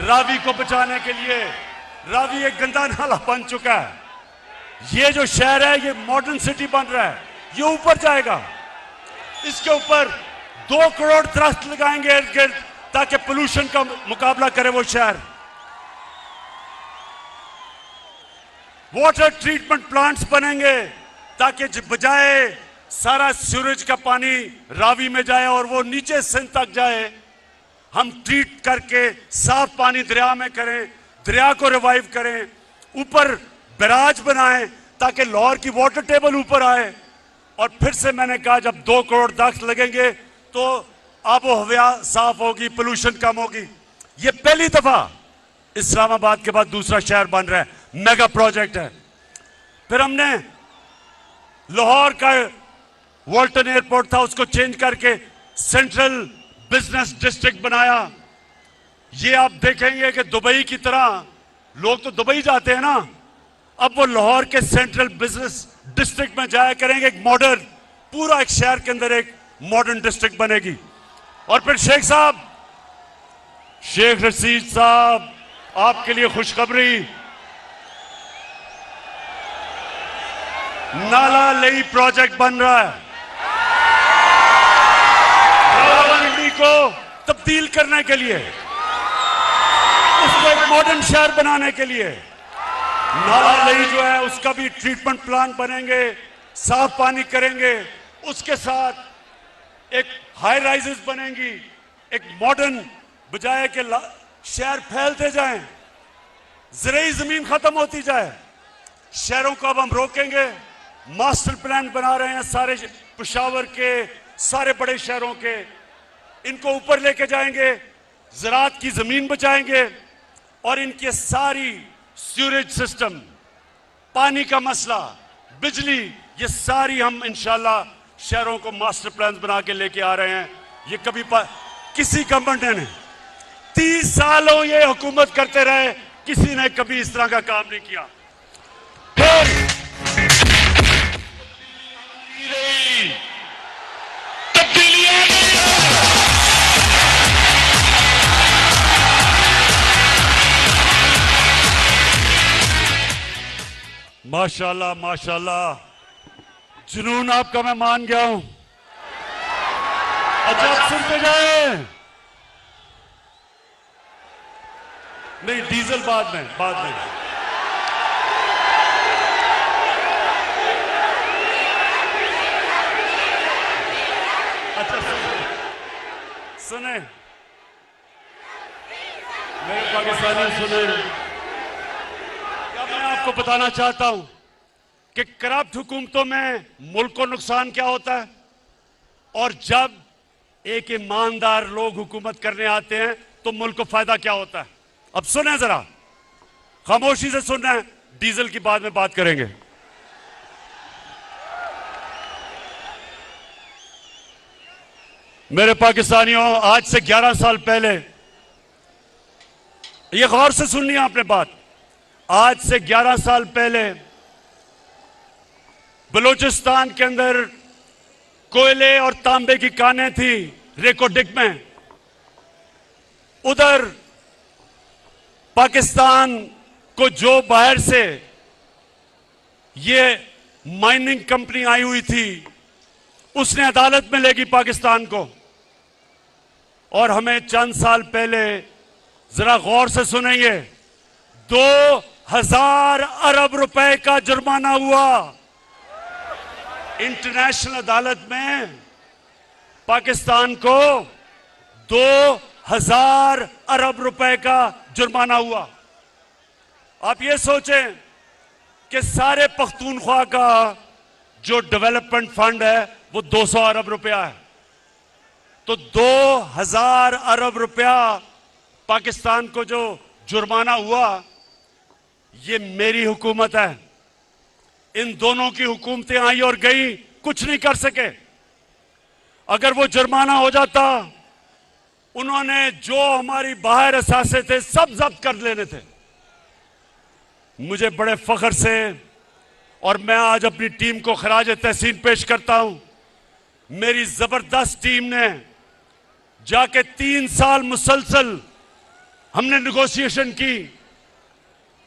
रावी को बचाने के लिए। रावी एक गंदा नाला बन चुका है। ये जो शहर है ये मॉडर्न सिटी बन रहा है, ये ऊपर जाएगा। इसके ऊपर 2 करोड़ दरख्त लगाएंगे इर्द गिर्द ताकि पोल्यूशन का मुकाबला करे वो शहर। वाटर ट्रीटमेंट प्लांट्स बनेंगे ताकि बजाय सारा सूरज का पानी रावी में जाए और वो नीचे सिंध तक जाए, हम ट्रीट करके साफ पानी दरिया में करें, दरिया को रिवाइव करें, ऊपर बैराज बनाएं ताकि लाहौर की वाटर टेबल ऊपर आए। और फिर से मैंने कहा जब 2 करोड़ दरख्त लगेंगे तो आबो हवा साफ होगी, पोल्यूशन कम होगी। ये पहली दफा इस्लामाबाद के बाद दूसरा शहर बन रहा है, मेगा प्रोजेक्ट है। फिर हमने लाहौर का वॉल्टन एयरपोर्ट था उसको चेंज करके सेंट्रल बिजनेस डिस्ट्रिक्ट बनाया। ये आप देखेंगे कि दुबई की तरह लोग तो दुबई जाते हैं ना, अब वो लाहौर के सेंट्रल बिजनेस डिस्ट्रिक्ट में जाया करेंगे। एक मॉडर्न, पूरा एक शहर के अंदर एक मॉडर्न डिस्ट्रिक्ट बनेगी। और फिर शेख रशीद साहब, आपके लिए खुशखबरी, नाला लेई प्रोजेक्ट बन रहा है। रावलपिंडी को तब्दील करने के लिए, उसको एक मॉडर्न शहर बनाने के लिए नाला लेई जो है उसका भी ट्रीटमेंट प्लांट बनेंगे, साफ पानी करेंगे। उसके साथ एक हाई राइजेस बनेंगी, एक मॉडर्न, बजाय के शहर फैलते जाएं, ज़राई जमीन खत्म होती जाए। शहरों को अब हम रोकेंगे। मास्टर प्लान बना रहे हैं सारे पेशावर के, सारे बड़े शहरों के, इनको ऊपर लेके जाएंगे, ज़राअत की जमीन बचाएंगे और इनके सारी सीवरेज सिस्टम, पानी का मसला, बिजली, ये सारी हम इंशाल्लाह शहरों को मास्टर प्लान बना के लेके आ रहे हैं। ये कभी किसी गवर्नमेंट ने 30 सालों ये हुकूमत करते रहे, किसी ने कभी इस तरह का काम नहीं किया। फिर माशाल्लाह माशाल्लाह, जुनून आपका मैं मान गया हूं। अच्छा आप सुनते जाए। नहीं, डीजल बाद में। अच्छा सुने मेरे पाकिस्तानी, सुने, क्या मैं आपको बताना चाहता हूं कि करप्ट हुकूमतों में मुल्क को नुकसान क्या होता है और जब एक ईमानदार लोग हुकूमत करने आते हैं तो मुल्क को फायदा क्या होता है। अब सुने जरा, खामोशी से सुनना है, डीजल की बाद में बात करेंगे। मेरे पाकिस्तानियों, आज से 11 साल पहले, ये गौर से सुननी है आपने बात, आज से 11 साल पहले बलूचिस्तान के अंदर कोयले और तांबे की कानें थी रेकोडिक में। उधर पाकिस्तान को जो बाहर से ये माइनिंग कंपनी आई हुई थी उसने अदालत में लेगी पाकिस्तान को। और हमें चंद साल पहले, जरा गौर से सुनेंगे, 2000 अरब रुपए का जुर्माना हुआ इंटरनेशनल अदालत में। पाकिस्तान को 2000 अरब रुपए का जुर्माना हुआ। आप ये सोचें कि सारे पख्तूनख्वा का जो डेवलपमेंट फंड है वो 200 अरब रुपया है, तो 2000 अरब रुपया पाकिस्तान को जो जुर्माना हुआ, ये मेरी हुकूमत है। इन दोनों की हुकूमतें आई और गई, कुछ नहीं कर सके। अगर वो जुर्माना हो जाता, उन्होंने जो हमारी बाहर असासे थे सब जब्त कर लेने थे। मुझे बड़े फख्र से, और मैं आज अपनी टीम को खराज तहसीन पेश करता हूं, मेरी जबरदस्त टीम ने जाके 3 साल मुसलसल हमने नेगोशिएशन की,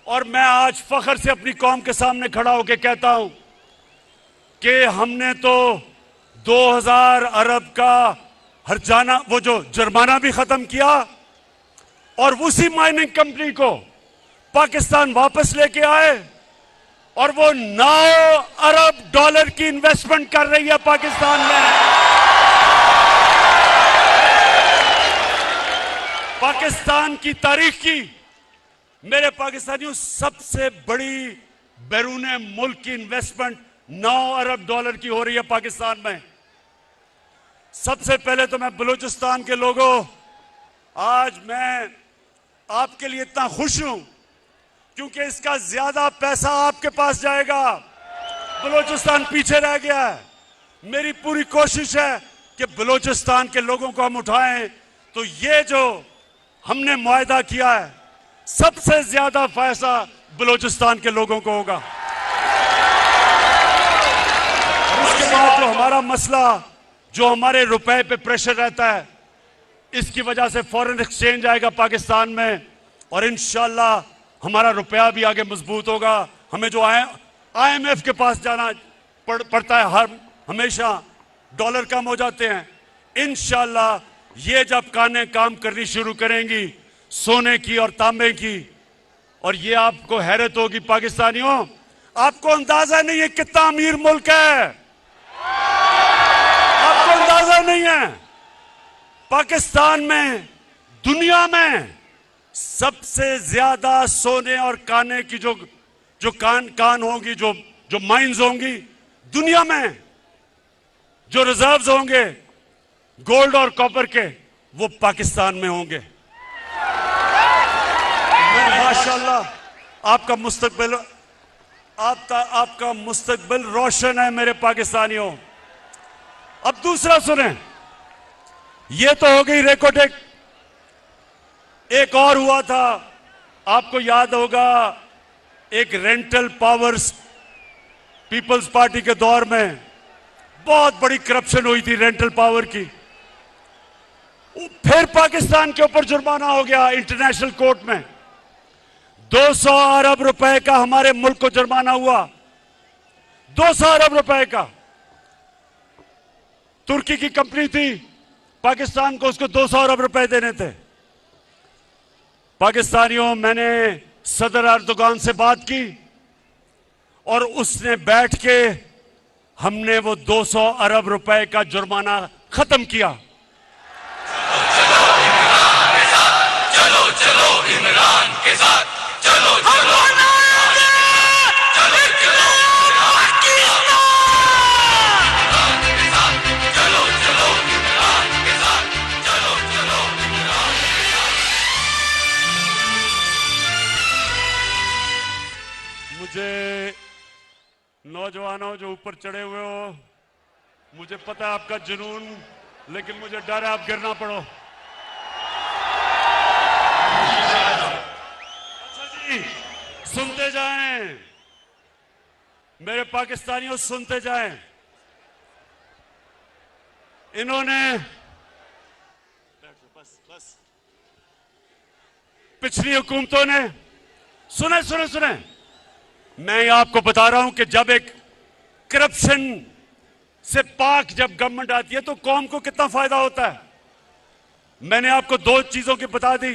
और मैं आज फख्र से अपनी कौम के सामने खड़ा होकर कहता हूं कि हमने तो 2000 अरब का हर्जाना, वो जो जुर्माना भी खत्म किया, और उसी माइनिंग कंपनी को पाकिस्तान वापस लेके आए, और वो 9 अरब डॉलर की इन्वेस्टमेंट कर रही है पाकिस्तान में। पाकिस्तान की तारीख की, मेरे पाकिस्तानियों, सबसे बड़ी बैरूने मुल्क की इन्वेस्टमेंट 9 अरब डॉलर की हो रही है पाकिस्तान में। सबसे पहले तो मैं बलूचिस्तान के लोगों, आज मैं आपके लिए इतना खुश हूं क्योंकि इसका ज्यादा पैसा आपके पास जाएगा। बलूचिस्तान पीछे रह गया है। मेरी पूरी कोशिश है कि बलूचिस्तान के लोगों को हम उठाएं, तो ये जो हमने मुआहदा किया है, सबसे ज्यादा फायदा बलूचिस्तान के लोगों को होगा। उसके बाद जो हमारा मसला, जो हमारे रुपए पे प्रेशर रहता है, इसकी वजह से फॉरेन एक्सचेंज आएगा पाकिस्तान में, और इंशाल्लाह हमारा रुपया भी आगे मजबूत होगा। हमें जो IMF के पास जाना पड़ता है, हमेशा डॉलर कम हो जाते हैं। इंशाल्लाह ये जब कानें काम करनी शुरू करेंगी सोने की और तांबे की, और ये आपको हैरत होगी पाकिस्तानियों, आपको अंदाजा नहीं है कितना अमीर मुल्क है। आपको अंदाजा नहीं है, पाकिस्तान में दुनिया में सबसे ज्यादा सोने और काने की जो कान होंगी, जो माइंस होंगी दुनिया में, जो रिजर्व्स होंगे गोल्ड और कॉपर के, वो पाकिस्तान में होंगे। माशाल्लाह आपका मुस्तकबिल रोशन है मेरे पाकिस्तानियों। अब दूसरा सुने, ये तो हो गई रेकोडेक। एक और हुआ था, आपको याद होगा, एक रेंटल पावर्स, पीपल्स पार्टी के दौर में बहुत बड़ी करप्शन हुई थी रेंटल पावर की। फिर पाकिस्तान के ऊपर जुर्माना हो गया इंटरनेशनल कोर्ट में। 200 अरब रुपए का हमारे मुल्क को जुर्माना हुआ, 200 अरब रुपए का। तुर्की की कंपनी थी, पाकिस्तान को उसको 200 अरब रुपए देने थे। पाकिस्तानियों, मैंने सदर अर्दोगान से बात की और उसने बैठ के हमने वो 200 अरब रुपए का जुर्माना खत्म किया। चलो चलो इमरान के साथ, चलो चलो चलो चलो नौजवानों जो ऊपर चढ़े हुए हो, मुझे पता है आपका जुनून, लेकिन मुझे डर है आप गिरना पड़ो। अच्छा जी, सुनते जाएं मेरे पाकिस्तानियों, सुनते जाएं। इन्होंने बस पिछली हुकूमतों ने, सुने सुने सुने, मैं आपको बता रहा हूं कि जब एक करप्शन से पाक जब गवर्नमेंट आती है तो कौम को कितना फायदा होता है। मैंने आपको दो चीजों की बता दी।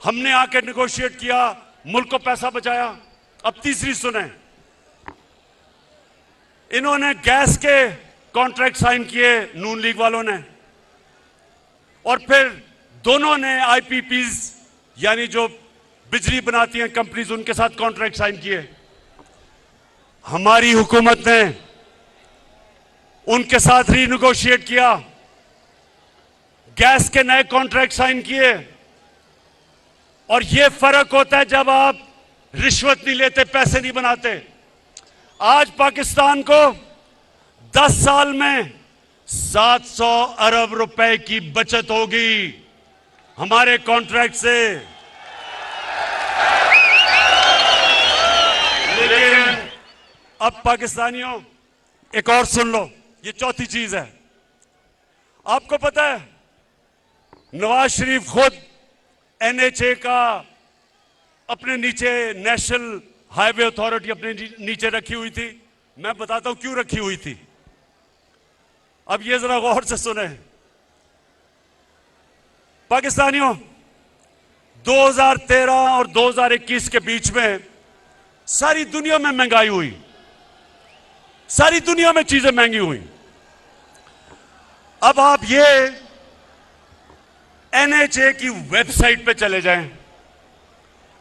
हमने आके नेगोशिएट किया, मुल्क को पैसा बचाया। अब तीसरी सुने, इन्होंने गैस के कॉन्ट्रैक्ट साइन किए नून लीग वालों ने, और फिर दोनों ने आईपीपीज यानी जो बिजली बनाती हैं कंपनीज, उनके साथ कॉन्ट्रैक्ट साइन किए। हमारी हुकूमत ने उनके साथ रीनेगोशिएट किया, गैस के नए कॉन्ट्रैक्ट साइन किए। और यह फर्क होता है जब आप रिश्वत नहीं लेते, पैसे नहीं बनाते। आज पाकिस्तान को 10 साल में 700 अरब रुपए की बचत होगी हमारे कॉन्ट्रैक्ट से। लेकिन अब पाकिस्तानियों एक और सुन लो, ये चौथी चीज है। आपको पता है नवाज शरीफ खुद एनएचए का अपने नीचे, नेशनल हाईवे अथॉरिटी अपने नीचे रखी हुई थी। मैं बताता हूं क्यों रखी हुई थी। अब ये जरा गौर से सुने पाकिस्तानियों, 2013 और 2021 के बीच में सारी दुनिया में महंगाई हुई, सारी दुनिया में चीजें महंगी हुई। अब आप ये एनएचए की वेबसाइट पे चले जाएं,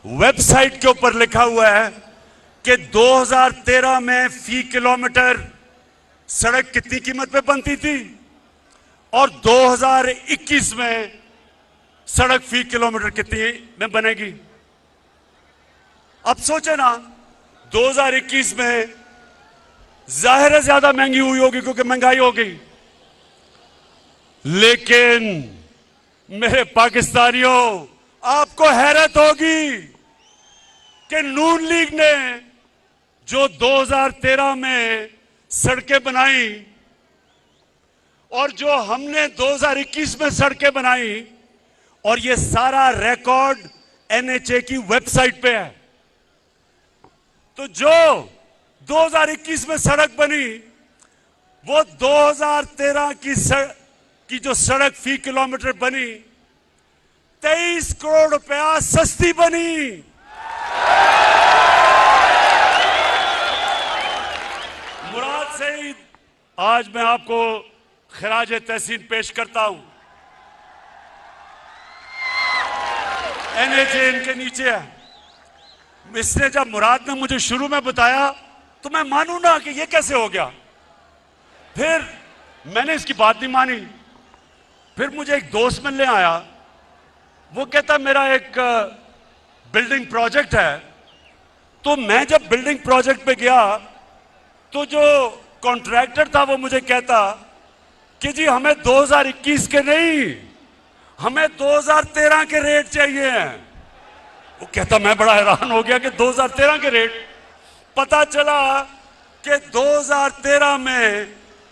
वेबसाइट के ऊपर लिखा हुआ है कि 2013 में फी किलोमीटर सड़क कितनी कीमत पे बनती थी और 2021 में सड़क फी किलोमीटर कितनी में बनेगी। अब सोचे ना, 2021 में जाहिर है ज्यादा महंगी हुई होगी क्योंकि महंगाई हो गई। लेकिन मेरे पाकिस्तानियों, आपको हैरत होगी कि नून लीग ने जो 2013 में सड़कें बनाई और जो हमने 2021 में सड़कें बनाई, और ये सारा रिकॉर्ड एनएचए की वेबसाइट पे है। तो जो 2021 में सड़क बनी वो 2013 की जो सड़क फी किलोमीटर बनी 23 करोड़ रुपया सस्ती बनी। मुराद से ही आज मैं आपको खराज तहसीन पेश करता हूं। एनएचए इनके नीचे है। इसने जब मुराद ने मुझे शुरू में बताया तो मैं मानू ना कि ये कैसे हो गया। फिर मैंने इसकी बात नहीं मानी। फिर मुझे एक दोस्त मिलने आया, वो कहता मेरा एक बिल्डिंग प्रोजेक्ट है। तो मैं जब बिल्डिंग प्रोजेक्ट पे गया तो जो कॉन्ट्रैक्टर था वो मुझे कहता कि जी हमें 2021 के नहीं, हमें 2013 के रेट चाहिए हैं। वो कहता, मैं बड़ा हैरान हो गया कि 2013 के रेट। पता चला कि 2013 में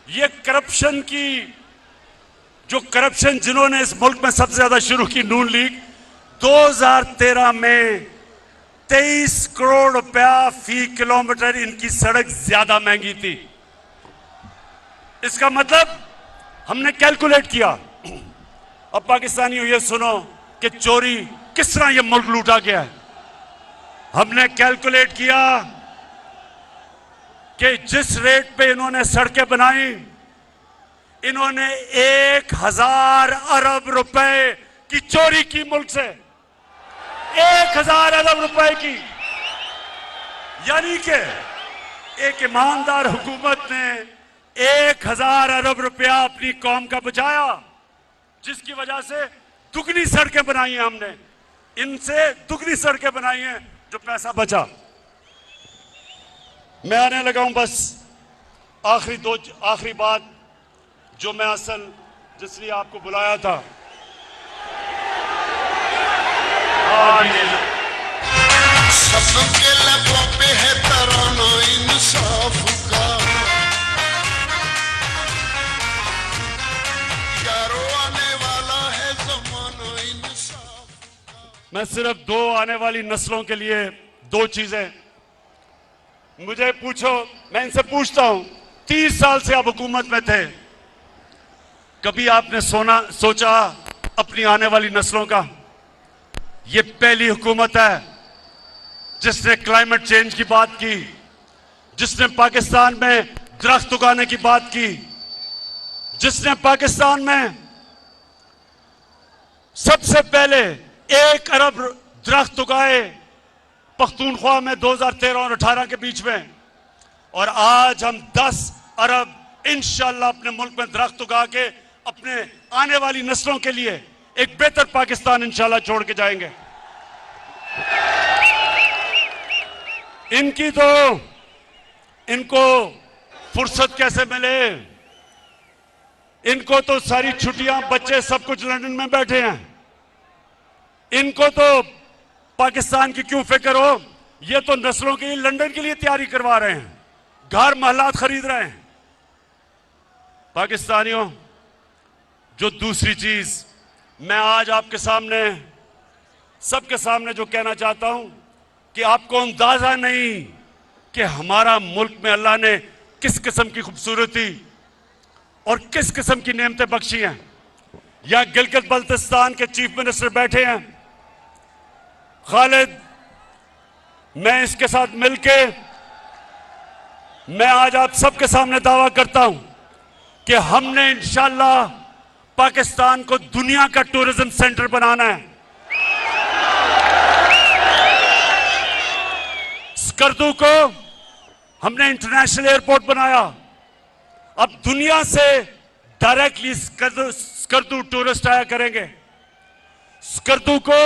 ये करप्शन की, जो करप्शन जिन्होंने इस मुल्क में सबसे ज्यादा शुरू की, नून लीग, 2013 में 23 करोड़ रुपया फी किलोमीटर इनकी सड़क ज्यादा महंगी थी। इसका मतलब हमने कैलकुलेट किया। अब पाकिस्तानियों ये सुनो कि चोरी किस तरह ये मुल्क लूटा गया है। हमने कैलकुलेट किया कि जिस रेट पे इन्होंने सड़कें बनाई, इन्होंने 1000 अरब रुपए की चोरी की मुल्क से, 1000 अरब रुपए की। यानी कि एक ईमानदार हुकूमत ने 1000 अरब रुपया अपनी कौम का बचाया, जिसकी वजह से दुगनी सड़कें बनाई हैं हमने, इनसे दुगनी सड़कें बनाई हैं जो पैसा बचा। मैं आने लगा हूं बस आखिरी बात जो मैं असल जिसलिए आपको बुलाया था। सबके लबों पे है तराना इंसाफ का, यारो आने वाला है ज़माना इंसाफ का। मैं सिर्फ दो आने वाली नस्लों के लिए दो चीजें मुझे पूछो, मैं इनसे पूछता हूं, 30 साल से आप हुकूमत में थे, कभी आपने सोचा अपनी आने वाली नस्लों का? ये पहली हुकूमत है जिसने क्लाइमेट चेंज की बात की, जिसने पाकिस्तान में दरख्त उगाने की बात की, जिसने पाकिस्तान में सबसे पहले 1 अरब दरख्त उगाए पख्तूनख्वा में 2013 और 18 के बीच में, और आज हम 10 अरब इंशाल्लाह अपने मुल्क में दरख्त उगा के अपने आने वाली नस्लों के लिए एक बेहतर पाकिस्तान इंशाल्लाह छोड़ के जाएंगे। इनको फुर्सत कैसे मिले? इनको तो सारी छुट्टियां, बच्चे सब कुछ लंदन में बैठे हैं, इनको तो पाकिस्तान की क्यों फिक्र हो? ये तो नस्लों के लिए लंदन के लिए तैयारी करवा रहे हैं, घर महलात खरीद रहे हैं। पाकिस्तानियों, जो दूसरी चीज मैं आज आपके सामने सबके सामने जो कहना चाहता हूं कि आपको अंदाजा नहीं कि हमारा मुल्क में अल्लाह ने किस किस्म की खूबसूरती और किस किस्म की नेमतें बख्शी हैं। यहां गिलगित बल्तिस्तान के चीफ मिनिस्टर बैठे हैं खालिद, मैं इसके साथ मिलके मैं आज आप सबके सामने दावा करता हूं कि हमने इंशाल्लाह पाकिस्तान को दुनिया का टूरिज्म सेंटर बनाना है। स्कर्दू को हमने इंटरनेशनल एयरपोर्ट बनाया, अब दुनिया से डायरेक्टली स्कर्दू टूरिस्ट आया करेंगे। स्कर्दू को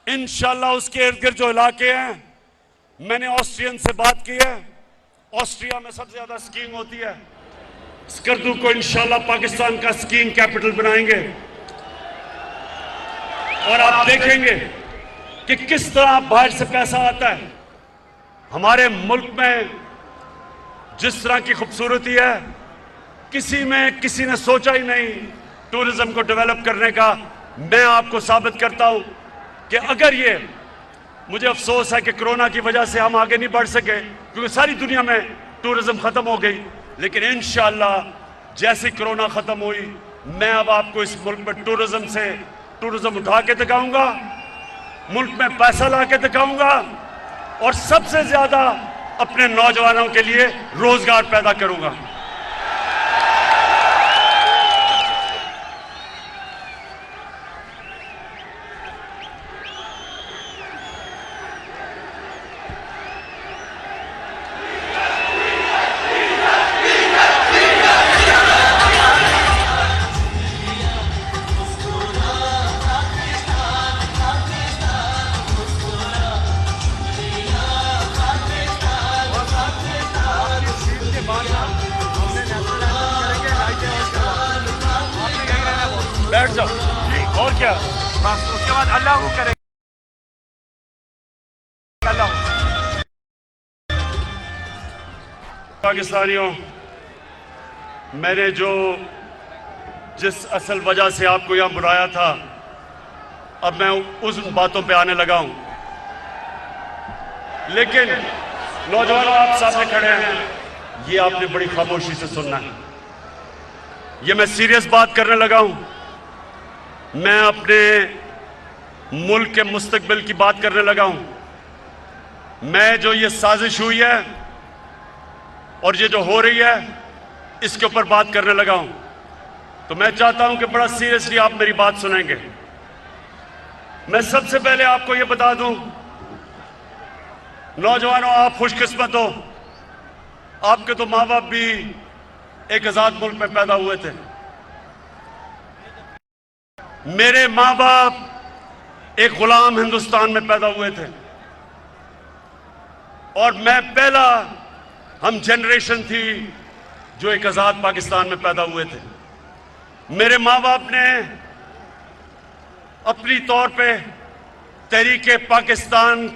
इंशाल्लाह उसके इर्द गिर्द जो इलाके हैं, मैंने ऑस्ट्रियन से बात की है, ऑस्ट्रिया में सबसे ज्यादा स्कीइंग होती है, स्कर्दू को इंशाल्लाह पाकिस्तान का स्कीइंग कैपिटल बनाएंगे। और आप देखेंगे कि किस तरह बाहर से पैसा आता है। हमारे मुल्क में जिस तरह की खूबसूरती है, किसी ने सोचा ही नहीं टूरिज्म को डेवलप करने का। मैं आपको साबित करता हूं कि अगर ये, मुझे अफसोस है कि कोरोना की वजह से हम आगे नहीं बढ़ सके क्योंकि सारी दुनिया में टूरिज्म खत्म हो गई, लेकिन इंशाल्लाह जैसे कोरोना खत्म हुई, मैं अब आपको इस मुल्क में टूरिज्म उठा के दिखाऊंगा, मुल्क में पैसा ला के दिखाऊंगा और सबसे ज्यादा अपने नौजवानों के लिए रोजगार पैदा करूंगा। बैठ जाओ और क्या, बस उसके बाद अल्लाह वो करेगा। अल्लाह। पाकिस्तानियों, मैंने जिस असल वजह से आपको यहां बुलाया था, अब मैं उस बातों पे आने लगा हूं, लेकिन नौजवानों आप सामने खड़े हैं, ये आपने बड़ी खामोशी से सुनना है। ये मैं सीरियस बात करने लगा हूं, मैं अपने मुल्क के मुस्तकबिल की बात करने लगा हूं। मैं जो ये साजिश हुई है और ये जो हो रही है, इसके ऊपर बात करने लगा हूं। तो मैं चाहता हूं कि बड़ा सीरियसली आप मेरी बात सुनेंगे। मैं सबसे पहले आपको ये बता दूं, नौजवानों आप खुशकिस्मत हो, आपके तो माँ बाप भी एक आजाद मुल्क में पैदा हुए थे। मेरे माँ बाप एक गुलाम हिंदुस्तान में पैदा हुए थे और मैं पहला हम जनरेशन थी जो एक आजाद पाकिस्तान में पैदा हुए थे। मेरे माँ बाप ने अपनी तौर पे तहरीके पाकिस्तान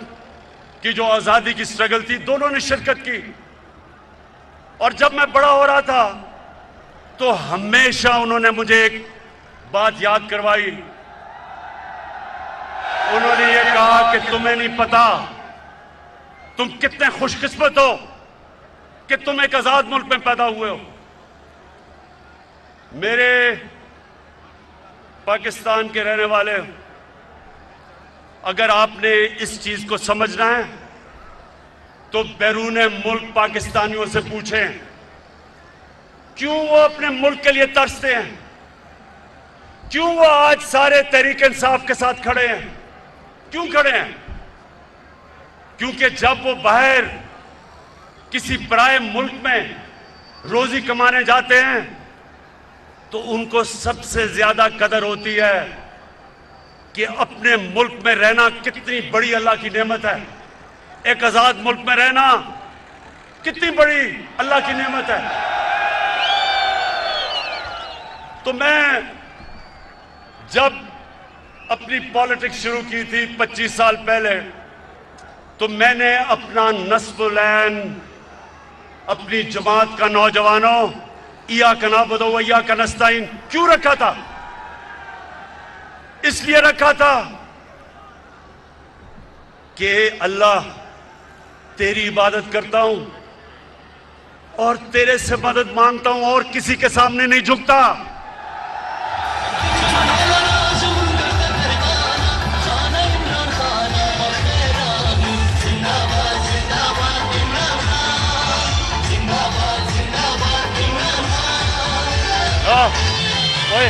की जो आजादी की स्ट्रगल थी, दोनों ने शिरकत की। और जब मैं बड़ा हो रहा था तो हमेशा उन्होंने मुझे एक बात याद करवाई। उन्होंने ये कहा कि तुम्हें नहीं पता तुम कितने खुशकिस्मत हो कि तुम एक आजाद मुल्क में पैदा हुए हो। मेरे पाकिस्तान के रहने वाले, अगर आपने इस चीज को समझना है तो बैरून मुल्क पाकिस्तानियों से पूछें क्यों वो अपने मुल्क के लिए तरसते हैं, क्यों वो आज सारे तहरीक इंसाफ के साथ खड़े हैं, क्यों खड़े हैं? क्योंकि जब वो बाहर किसी पराए मुल्क में रोजी कमाने जाते हैं तो उनको सबसे ज्यादा कदर होती है कि अपने मुल्क में रहना कितनी बड़ी अल्लाह की नेमत है। एक आजाद मुल्क में रहना कितनी बड़ी अल्लाह की नेमत है। तो मैं जब अपनी पॉलिटिक्स शुरू की थी 25 साल पहले, तो मैंने अपना नस्बुलैन अपनी जमात का नौजवानों इया का नाबुदो व इया का नस्ताइन क्यों रखा था? इसलिए रखा था कि अल्लाह तेरी इबादत करता हूं और तेरे से मदद मांगता हूं और किसी के सामने नहीं झुकता। ओए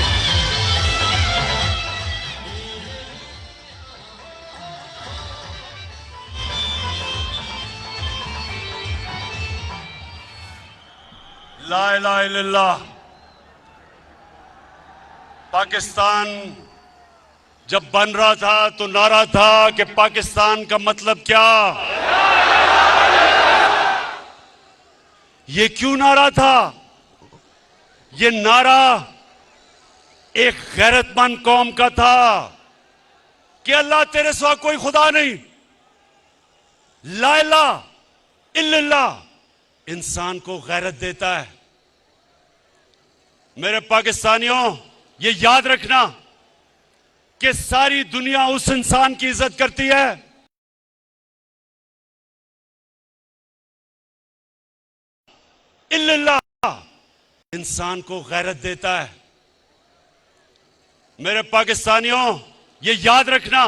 ला इलाहा इल्लल्लाह। पाकिस्तान जब बन रहा था तो नारा था कि पाकिस्तान का मतलब क्या? ये क्यों नारा था? ये नारा एक गैरतमंद कौम का था कि अल्लाह तेरे सिवा कोई खुदा नहीं, ला इलाहा इल्लल्लाह इंसान को गैरत देता है। मेरे पाकिस्तानियों, ये याद रखना कि सारी दुनिया उस इंसान की इज्जत करती है इल्लल्लाह इंसान को गैरत देता है। मेरे पाकिस्तानियों, ये याद रखना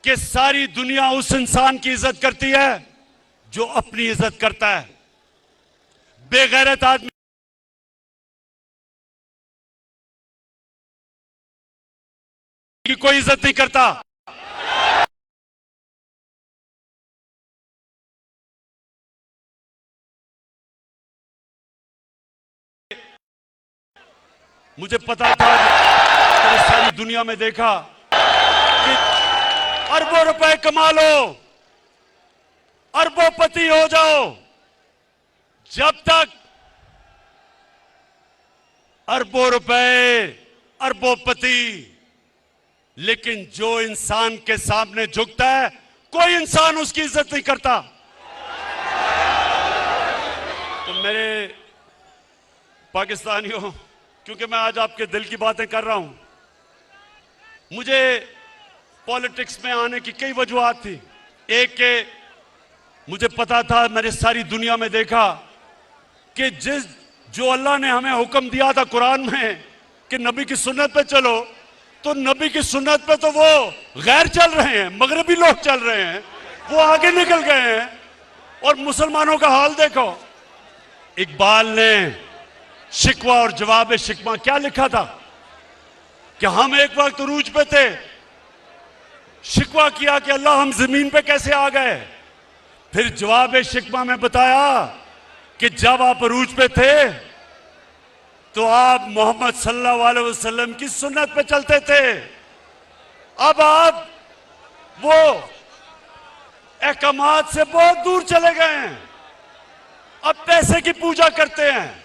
कि सारी दुनिया उस इंसान की इज्जत करती है जो अपनी इज्जत करता है। बेगैरत आदमी की कोई इज्जत नहीं करता। मुझे पता था, मैंने सारी दुनिया में देखा कि अरबों रुपए कमा लो, अरबोपति हो जाओ, जब तक अरबों रुपए, अरबोपति, लेकिन जो इंसान के सामने झुकता है कोई इंसान उसकी इज्जत नहीं करता। तो मेरे पाकिस्तानियों, क्योंकि मैं आज आपके दिल की बातें कर रहा हूं, मुझे पॉलिटिक्स में आने की कई वजूहात थी। एक के मुझे पता था, मैंने सारी दुनिया में देखा कि जो अल्लाह ने हमें हुक्म दिया था कुरान में कि नबी की सुन्नत पे चलो, तो नबी की सुन्नत पे तो वो गैर चल रहे हैं, मगरबी लोग चल रहे हैं, वो आगे निकल गए हैं। और मुसलमानों का हाल देखो। इकबाल ने शिकवा और जवाब शिकवा क्या लिखा था कि हम एक वक्त उरूज पे थे, शिकवा किया कि अल्लाह हम जमीन पे कैसे आ गए। फिर जवाब शिकवा में बताया कि जब आप उरूज पे थे तो आप मोहम्मद सल्लल्लाहु अलैहि वसल्लम की सुन्नत पे चलते थे। अब आप वो अहकामात से बहुत दूर चले गए हैं। अब पैसे की पूजा करते हैं।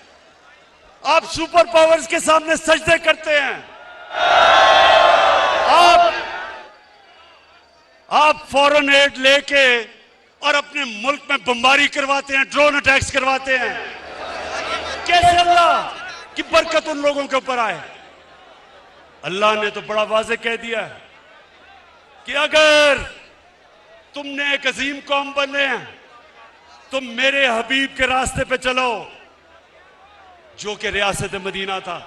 आप सुपर पावर्स के सामने सजदे करते हैं। आप फॉरेन एड लेके और अपने मुल्क में बमबारी करवाते हैं, ड्रोन अटैक्स करवाते हैं। कैसे अल्लाह की बरकत उन लोगों के ऊपर आए? अल्लाह ने तो बड़ा वाज़ेह कह दिया है कि अगर तुमने एक अजीम कौम बनने हैं तो मेरे हबीब के रास्ते पे चलो, जो कि रियासत मदीना था।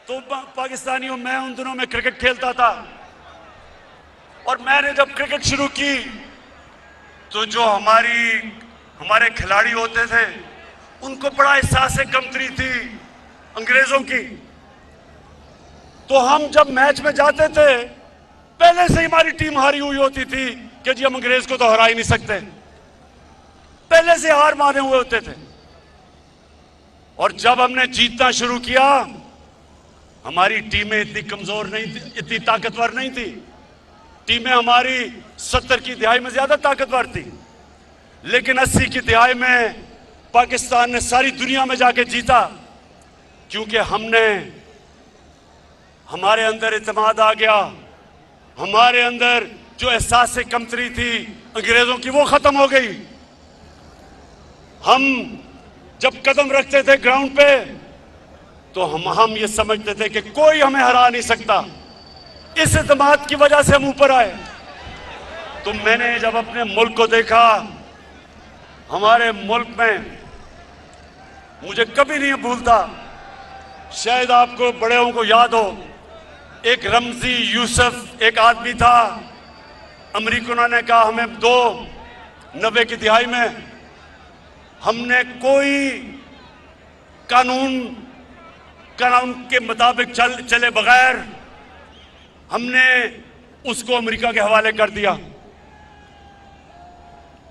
तो पाकिस्तानियों, मैं उन दिनों में क्रिकेट खेलता था और मैंने जब क्रिकेट शुरू की तो जो हमारे खिलाड़ी होते थे उनको बड़ा एहसास कमतरी थी अंग्रेजों की। तो हम जब मैच में जाते थे, पहले से ही हमारी टीम हारी हुई होती थी कि जी हम अंग्रेज को तो हरा ही नहीं सकते, पहले से हार माने हुए होते थे। और जब हमने जीतना शुरू किया, हमारी टीमें इतनी कमजोर नहीं थी, इतनी ताकतवर नहीं थी। टीमें हमारी 70 की दहाई में ज्यादा ताकतवर थी, लेकिन 80 की दहाई में पाकिस्तान ने सारी दुनिया में जाके जीता, क्योंकि हमारे अंदर इत्मीनान आ गया। हमारे अंदर जो एहसास कमतरी थी अंग्रेजों की, वो खत्म हो गई। हम जब कदम रखते थे ग्राउंड पे तो हम ये समझते थे कि कोई हमें हरा नहीं सकता। इस इत्मीनान की वजह से हम ऊपर आए। तो मैंने जब अपने मुल्क को देखा, हमारे मुल्क में, मुझे कभी नहीं भूलता, शायद आपको बड़ेों को याद हो, एक रमजी यूसुफ एक आदमी था। अमेरिकनों ने कहा हमें 90 की दिहाई में हमने कोई कानून के मुताबिक चले बगैर हमने उसको अमेरिका के हवाले कर दिया।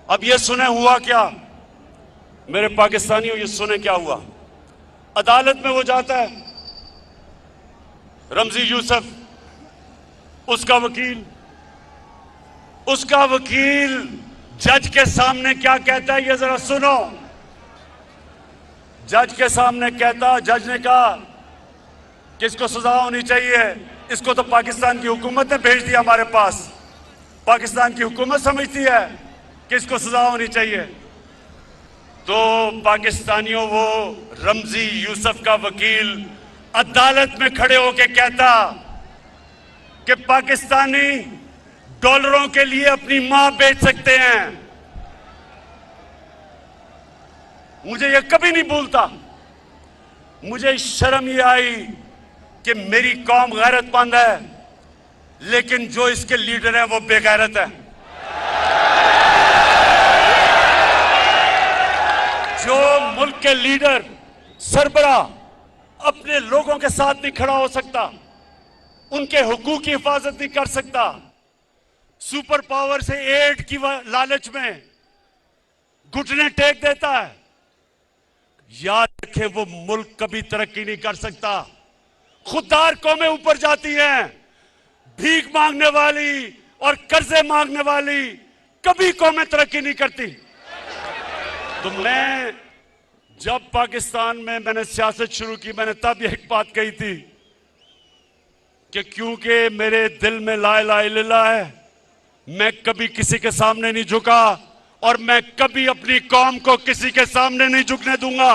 अब ये सुने हुआ क्या, मेरे पाकिस्तानियों, ये सुने क्या हुआ। अदालत में वो जाता है, रमजी यूसुफ, उसका वकील जज के सामने क्या कहता है, ये जरा सुनो। जज के सामने कहता, जज ने कहा कि इसको सजा होनी चाहिए, इसको तो पाकिस्तान की हुकूमत ने भेज दिया हमारे पास, पाकिस्तान की हुकूमत समझती है कि इसको सजा होनी चाहिए। तो पाकिस्तानियों, वो रमजी यूसुफ का वकील अदालत में खड़े होकर कहता कि पाकिस्तानी डॉलरों के लिए अपनी मां बेच सकते हैं। मुझे ये कभी नहीं भूलता। मुझे शर्म ये आई कि मेरी कौम गैरतमंद है, लेकिन जो इसके लीडर हैं वो बेगैरत है। जो मुल्क के लीडर, सरबरा अपने लोगों के साथ नहीं खड़ा हो सकता, उनके हुकूक की हिफाजत नहीं कर सकता, सुपर पावर से एड की लालच में घुटने टेक देता है, याद रखें वो मुल्क कभी तरक्की नहीं कर सकता। खुददार कौमें ऊपर जाती हैं, भीख मांगने वाली और कर्जे मांगने वाली कभी कौमें तरक्की नहीं करती। तो मैं जब पाकिस्तान में मैंने सियासत शुरू की, मैंने तब एक बात कही थी कि क्योंकि मेरे दिल में ला इलाहा इल्लल्लाह है, मैं कभी किसी के सामने नहीं झुका और मैं कभी अपनी कौम को किसी के सामने नहीं झुकने दूंगा।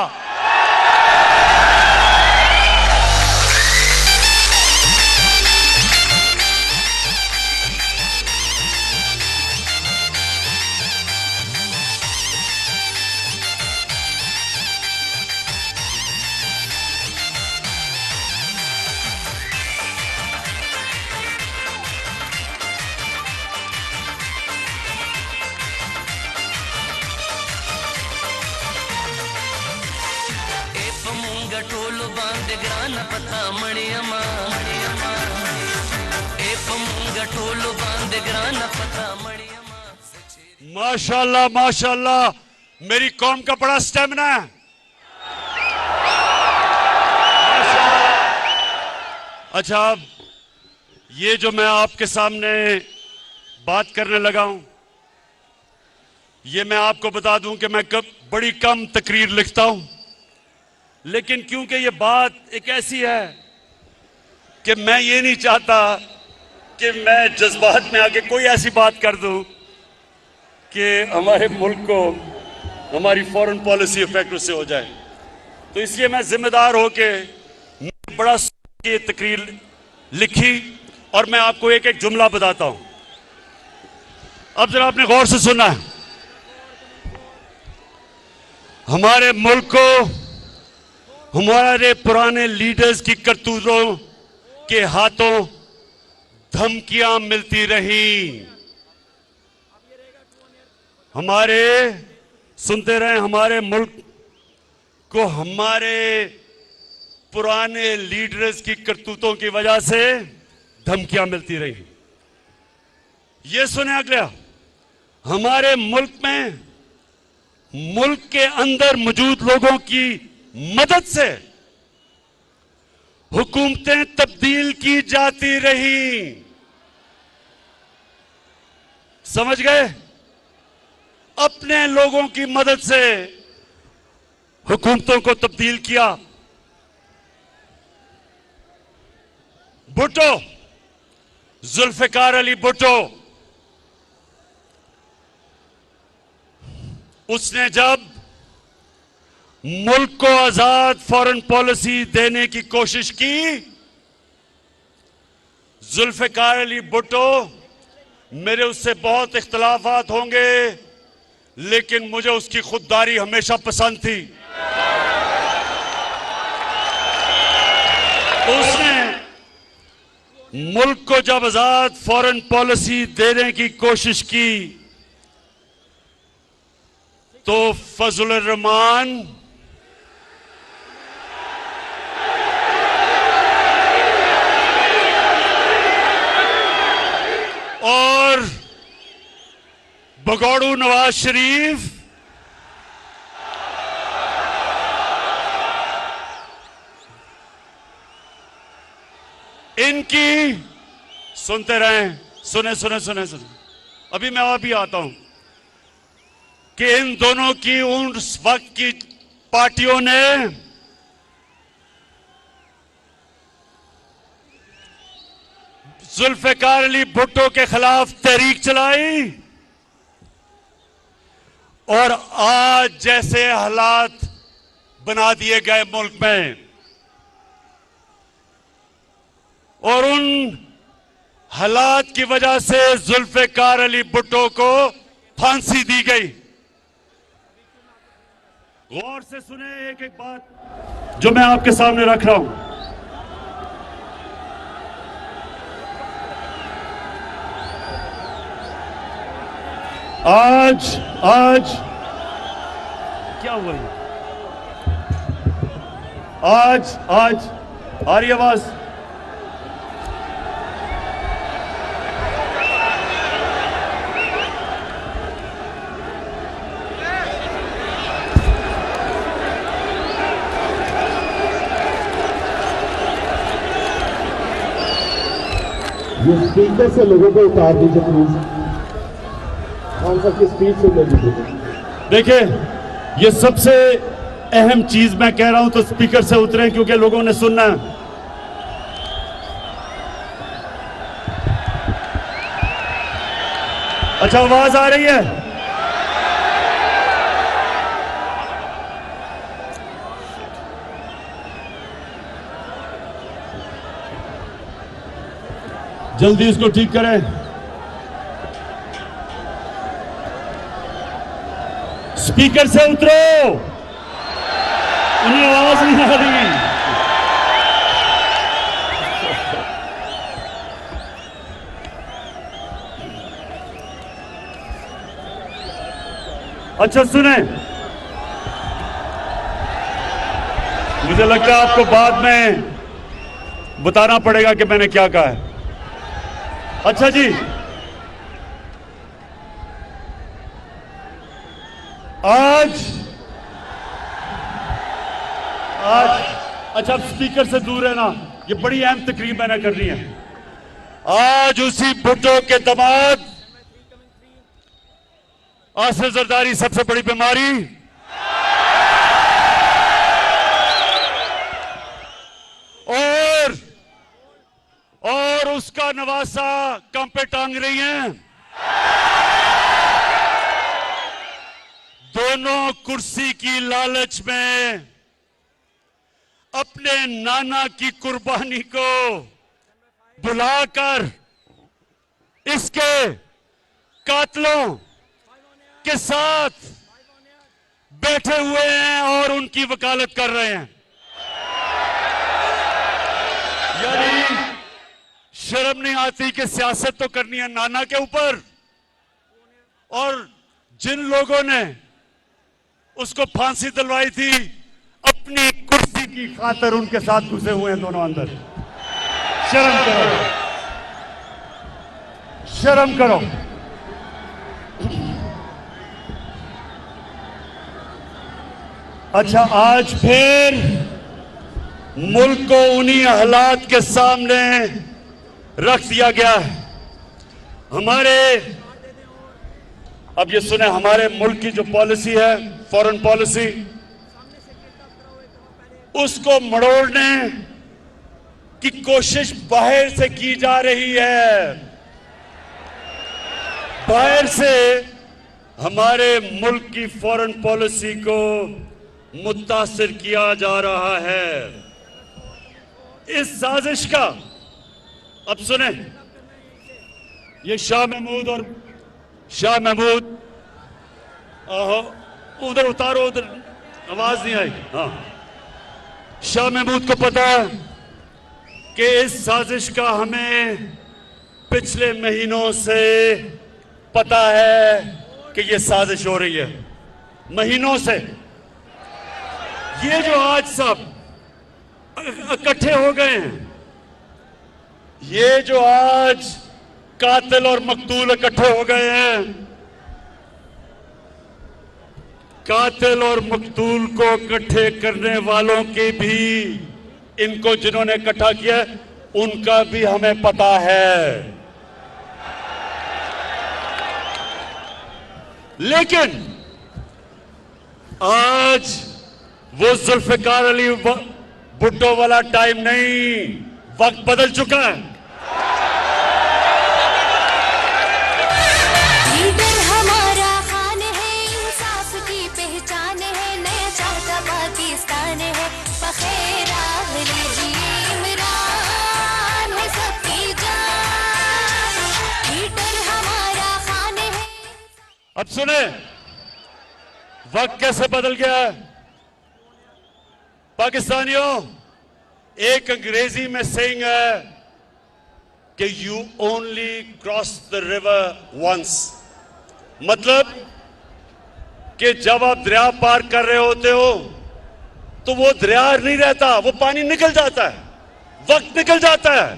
टोल बांध ग्रान पता मणियमा ए पमुंगा टोल बांध ग्रान पता मणियमा। माशाल्लाह माशाल्लाह, मेरी कौम का बड़ा स्टेमिना है। अच्छा, ये जो मैं आपके सामने बात करने लगा हूं, ये मैं आपको बता दूं कि मैं बड़ी कम तकरीर लिखता हूं, लेकिन क्योंकि ये बात एक ऐसी है कि मैं ये नहीं चाहता कि मैं जज्बात में आके कोई ऐसी बात कर दूं कि हमारे मुल्क को हमारी फॉरेन पॉलिसी इफेक्ट उससे हो जाए। तो इसलिए मैं जिम्मेदार होके बड़ा ये तकरीर लिखी और मैं आपको एक एक जुमला बताता हूं। अब जरा आपने गौर से सुना है। हमारे मुल्क को हमारे पुराने लीडर्स की करतूतों के हाथों धमकियां मिलती रही। सुनते रहे, हमारे मुल्क को हमारे पुराने लीडर्स की करतूतों की वजह से धमकियां मिलती रही। ये सुने अगला, हमारे मुल्क में मुल्क के अंदर मौजूद लोगों की मदद से हुकूमतें तब्दील की जाती रही। समझ गए? अपने लोगों की मदद से हुकूमतों को तब्दील किया। भुट्टो, जुल्फिकार अली भुट्टो, उसने जब मुल्क को आजाद फॉरेन पॉलिसी देने की कोशिश की, जुल्फिकार अली भुट्टो, मेरे उससे बहुत इख्तलाफात होंगे लेकिन मुझे उसकी खुददारी हमेशा पसंद थी। उसने मुल्क को जब आजाद फॉरेन पॉलिसी देने की कोशिश की तो फजल रहमान और भगोड़ू नवाज शरीफ इनकी सुनते रहें, सुने सुने सुने सुने, अभी मैं अभी आता हूं कि इन दोनों की उस वक्त की पार्टियों ने जुल्फिकार अली भुट्टो के खिलाफ तहरीक चलाई और आज जैसे हालात बना दिए गए मुल्क में और उन हालात की वजह से जुल्फिकार अली भुट्टो को फांसी दी गई। गौर से सुने एक एक बात जो मैं आपके सामने रख रहा हूं। आज क्या हुआ है? आज आ रही आवाज? ये स्पीकर से लोगों को उतार दीजिए प्लीज। खान साहब की स्पीच सुन लीजिए। देखिए, ये सबसे अहम चीज मैं कह रहा हूं तो स्पीकर से उतरे क्योंकि लोगों ने सुनना है। अच्छा, आवाज आ रही है? जल्दी इसको ठीक करें। स्पीकर से उतरो, उन्हें आवाज नहीं आ रही। अच्छा सुने, मुझे लगता है आपको बाद में बताना पड़ेगा कि मैंने क्या कहा है। अच्छा जी, आज अच्छा, स्पीकर से दूर है ना, ये बड़ी अहम तकरीर मैंने करनी है। आज उसी भुट्टो के दामाद, आसिफ जरदारी सबसे बड़ी बीमारी, और उसका नवासा कम पे टांग रही हैं। दोनों कुर्सी की लालच में अपने नाना की कुर्बानी को बुलाकर इसके कातलों के साथ बैठे हुए हैं और उनकी वकालत कर रहे हैं। यानी शर्म नहीं आती कि सियासत तो करनी है नाना के ऊपर, और जिन लोगों ने उसको फांसी दिलवाई थी अपनी कुर्सी की खातिर उनके साथ घुसे हुए हैं दोनों अंदर। शर्म करो, शर्म करो। अच्छा, आज फिर मुल्क को उन्हीं हालात के सामने रख दिया गया है। अब ये सुने, हमारे मुल्क की जो पॉलिसी है, फॉरेन पॉलिसी, उसको मड़ोड़ने की कोशिश बाहर से की जा रही है। बाहर से हमारे मुल्क की फॉरेन पॉलिसी को मुतासिर किया जा रहा है। इस साजिश का, अब सुने, ये शाह महमूद, आहो उधर उतारो, उधर आवाज नहीं आई। हाँ, शाह महमूद को पता है कि इस साजिश का हमें पिछले महीनों से पता है कि ये साजिश हो रही है, महीनों से। ये जो आज सब इकट्ठे हो गए हैं, ये जो आज कातिल और मकतूल इकट्ठे हो गए हैं, कातिल और मकतूल को इकट्ठे करने वालों की भी, इनको जिन्होंने इकट्ठा किया उनका भी हमें पता है। लेकिन आज वो जुल्फिकार अली भुट्टो वाला टाइम नहीं, वक्त बदल चुका है। लीडर हमारा खान है, इंसाफ की पहचान है, नया चाहता पाकिस्तान है, बखेरा लीजिए इमरान है सबकी जान, लीडर हमारा खान है। अब सुने, वक्त कैसे बदल गया है। पाकिस्तानियों, एक अंग्रेजी में सेइंग है कि you only cross the river once, मतलब कि जब आप दरिया पार कर रहे होते हो तो वो दरिया नहीं रहता, वो पानी निकल जाता है, वक्त निकल जाता है।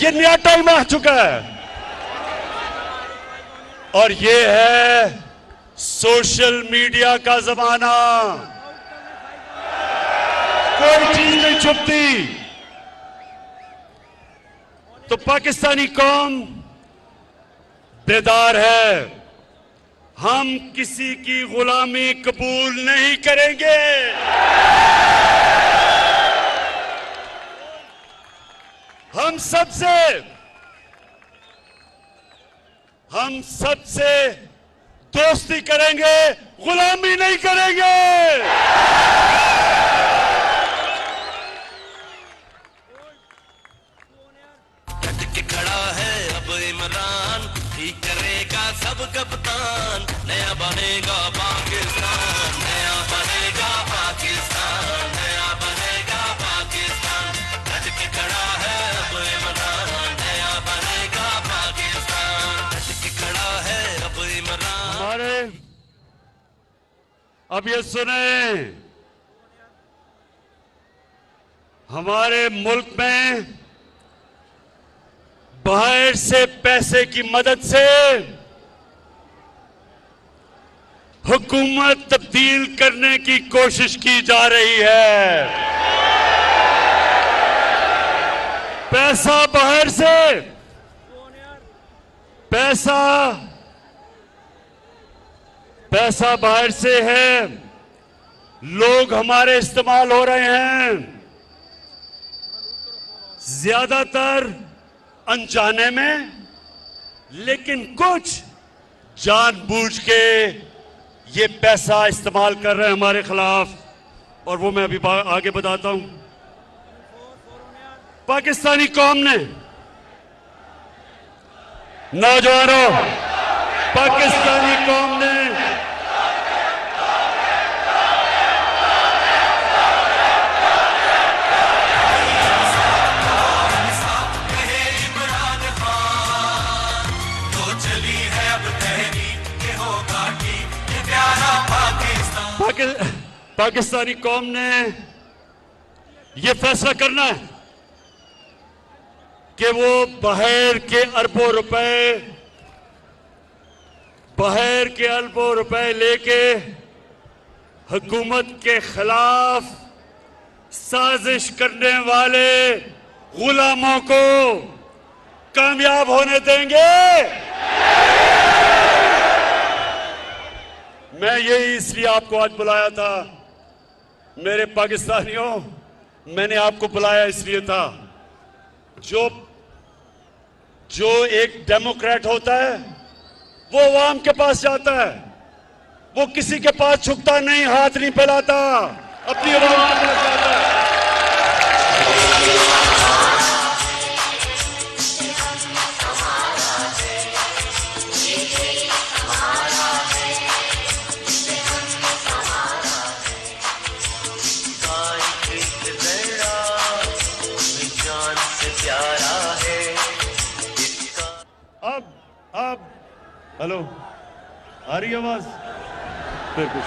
ये नया टाइम आ चुका है और ये है सोशल मीडिया का जमाना। कोई चीज नहीं छुपती। तो पाकिस्तानी कौम बेदार है, हम किसी की गुलामी कबूल नहीं करेंगे। हम सबसे दोस्ती करेंगे, गुलामी नहीं करेंगे। खड़ा है अब इमरान, ठीक करेगा सब कप्तान, नया बनेगा पाकिस्तान, नया बनेगा पाकिस्तान, नया बनेगा पाकिस्तान, डट के खड़ा है अब इमरान, नया बनेगा पाकिस्तान, डट के खड़ा है अब इमरान। अब ये सुने, हमारे मुल्क में बाहर से पैसे की मदद से हुकूमत तब्दील करने की कोशिश की जा रही है। पैसा बाहर से, पैसा पैसा बाहर से है, लोग हमारे इस्तेमाल हो रहे हैं, ज्यादातर अनजाने में, लेकिन कुछ जानबूझ के ये पैसा इस्तेमाल कर रहे हैं हमारे खिलाफ। और वो मैं अभी आगे बताता हूं। पाकिस्तानी कौम ने, नौजवानों, पाकिस्तानी कौम ने पाकिस्तानी कौम ने यह फैसला करना है कि वो बाहर के अरबों रुपए लेके हुकूमत के खिलाफ साजिश करने वाले गुलामों को कामयाब होने देंगे। मैं यही इसलिए आपको आज बुलाया था मेरे पाकिस्तानियों, मैंने आपको बुलाया इसलिए था, जो एक डेमोक्रेट होता है वो अवाम के पास जाता है, वो किसी के पास झुकता नहीं, हाथ नहीं फैलाता, अपनी अवाम के पास जाता है। अब हेलो, आ रही आवाज? फिर कुछ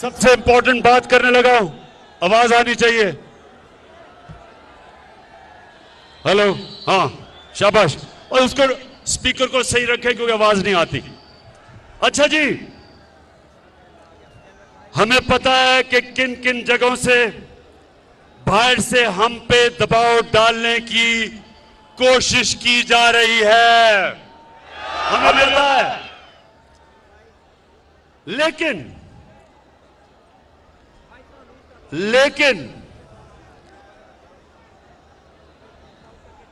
सबसे इंपॉर्टेंट बात करने लगा हूं, आवाज आनी चाहिए। हेलो, हाँ, शाबाश। और उसको स्पीकर को सही रखें क्योंकि आवाज नहीं आती। अच्छा जी, हमें पता है कि किन किन जगहों से बाहर से हम पे दबाव डालने की कोशिश की जा रही है, हमें पता है। लेकिन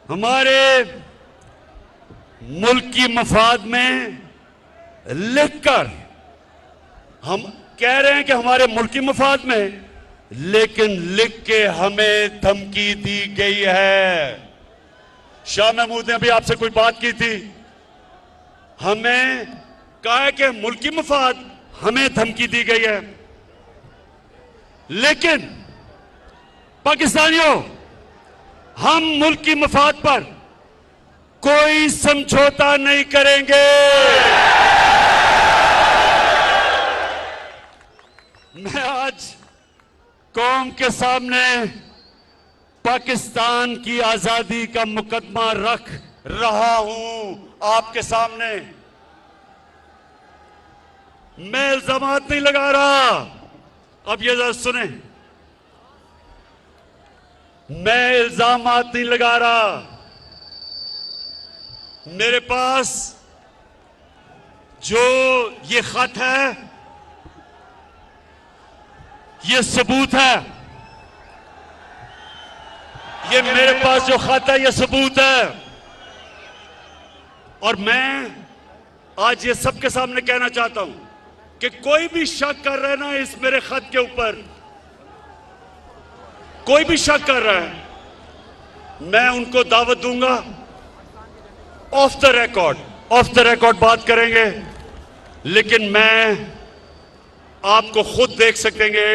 हमारे मुल्क की मफाद में लिखकर हम कह रहे हैं कि हमारे मुल्क की मफाद में, लेकिन लिख के हमें धमकी दी गई है। शाह महमूद ने अभी आपसे कोई बात की थी, हमें कहा है कि मुल्क की मफाद, हमें धमकी दी गई है। लेकिन पाकिस्तानियों, हम मुल्क की मफाद पर कोई समझौता नहीं करेंगे। मैं आज कौम के सामने पाकिस्तान की आजादी का मुकदमा रख रहा हूं, आपके सामने। मैं इल्जामात नहीं लगा रहा, अब ये जरा सुने, मैं इल्जामात नहीं लगा रहा। मेरे पास जो ये खत है, ये सबूत है, ये मेरे पास जो खत है ये सबूत है। और मैं आज ये सबके सामने कहना चाहता हूं कि कोई भी शक कर रहा है ना इस मेरे खत के ऊपर, कोई भी शक कर रहा है, मैं उनको दावत दूंगा, ऑफ द रिकॉर्ड बात करेंगे। लेकिन मैं आपको खुद देख सकेंगे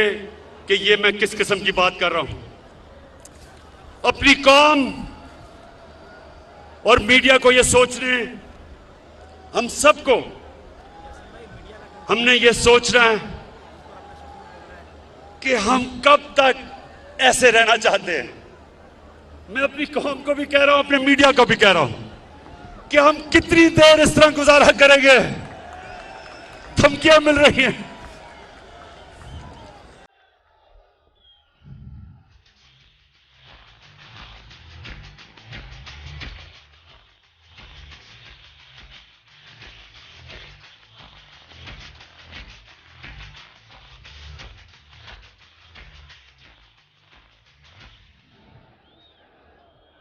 कि ये मैं किस किस्म की बात कर रहा हूं। अपनी कौम और मीडिया को ये सोचने, हम सबको हमने ये सोचना है कि हम कब तक ऐसे रहना चाहते हैं। मैं अपनी कौम को भी कह रहा हूं, अपने मीडिया को भी कह रहा हूं कि हम कितनी देर इस तरह गुजारा करेंगे। धमकियां मिल रही हैं,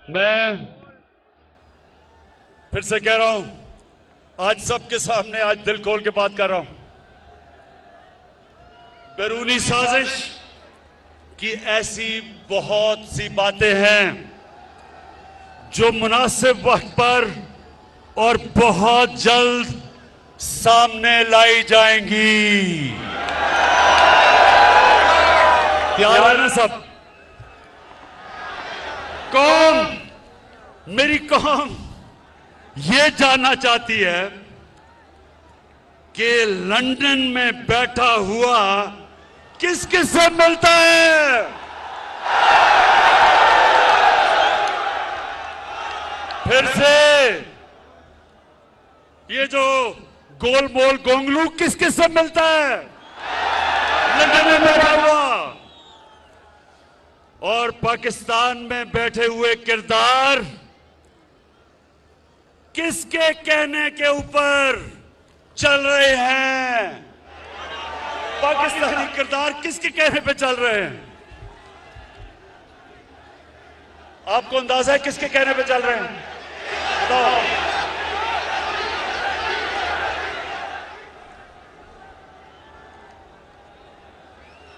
मैं फिर से कह रहा हूं, आज सबके सामने आज दिल खोल के बात कर रहा हूं। बैरूनी साजिश की ऐसी बहुत सी बातें हैं जो मुनासिब वक्त पर और बहुत जल्द सामने लाई जाएंगी। तैयार है ना सब? कौम, मेरी कौम ये जानना चाहती है कि लंदन में बैठा हुआ किस किस से मिलता है। फिर से ये जो गोल मोल गोंगलू किस किस से मिलता है लंदन में बैठा हुआ, और पाकिस्तान में बैठे हुए किरदार किसके कहने के ऊपर चल रहे हैं? पाकिस्तानी किरदार किसके कहने पे चल रहे हैं? आपको अंदाजा है किसके कहने पे चल रहे हैं? बताओ।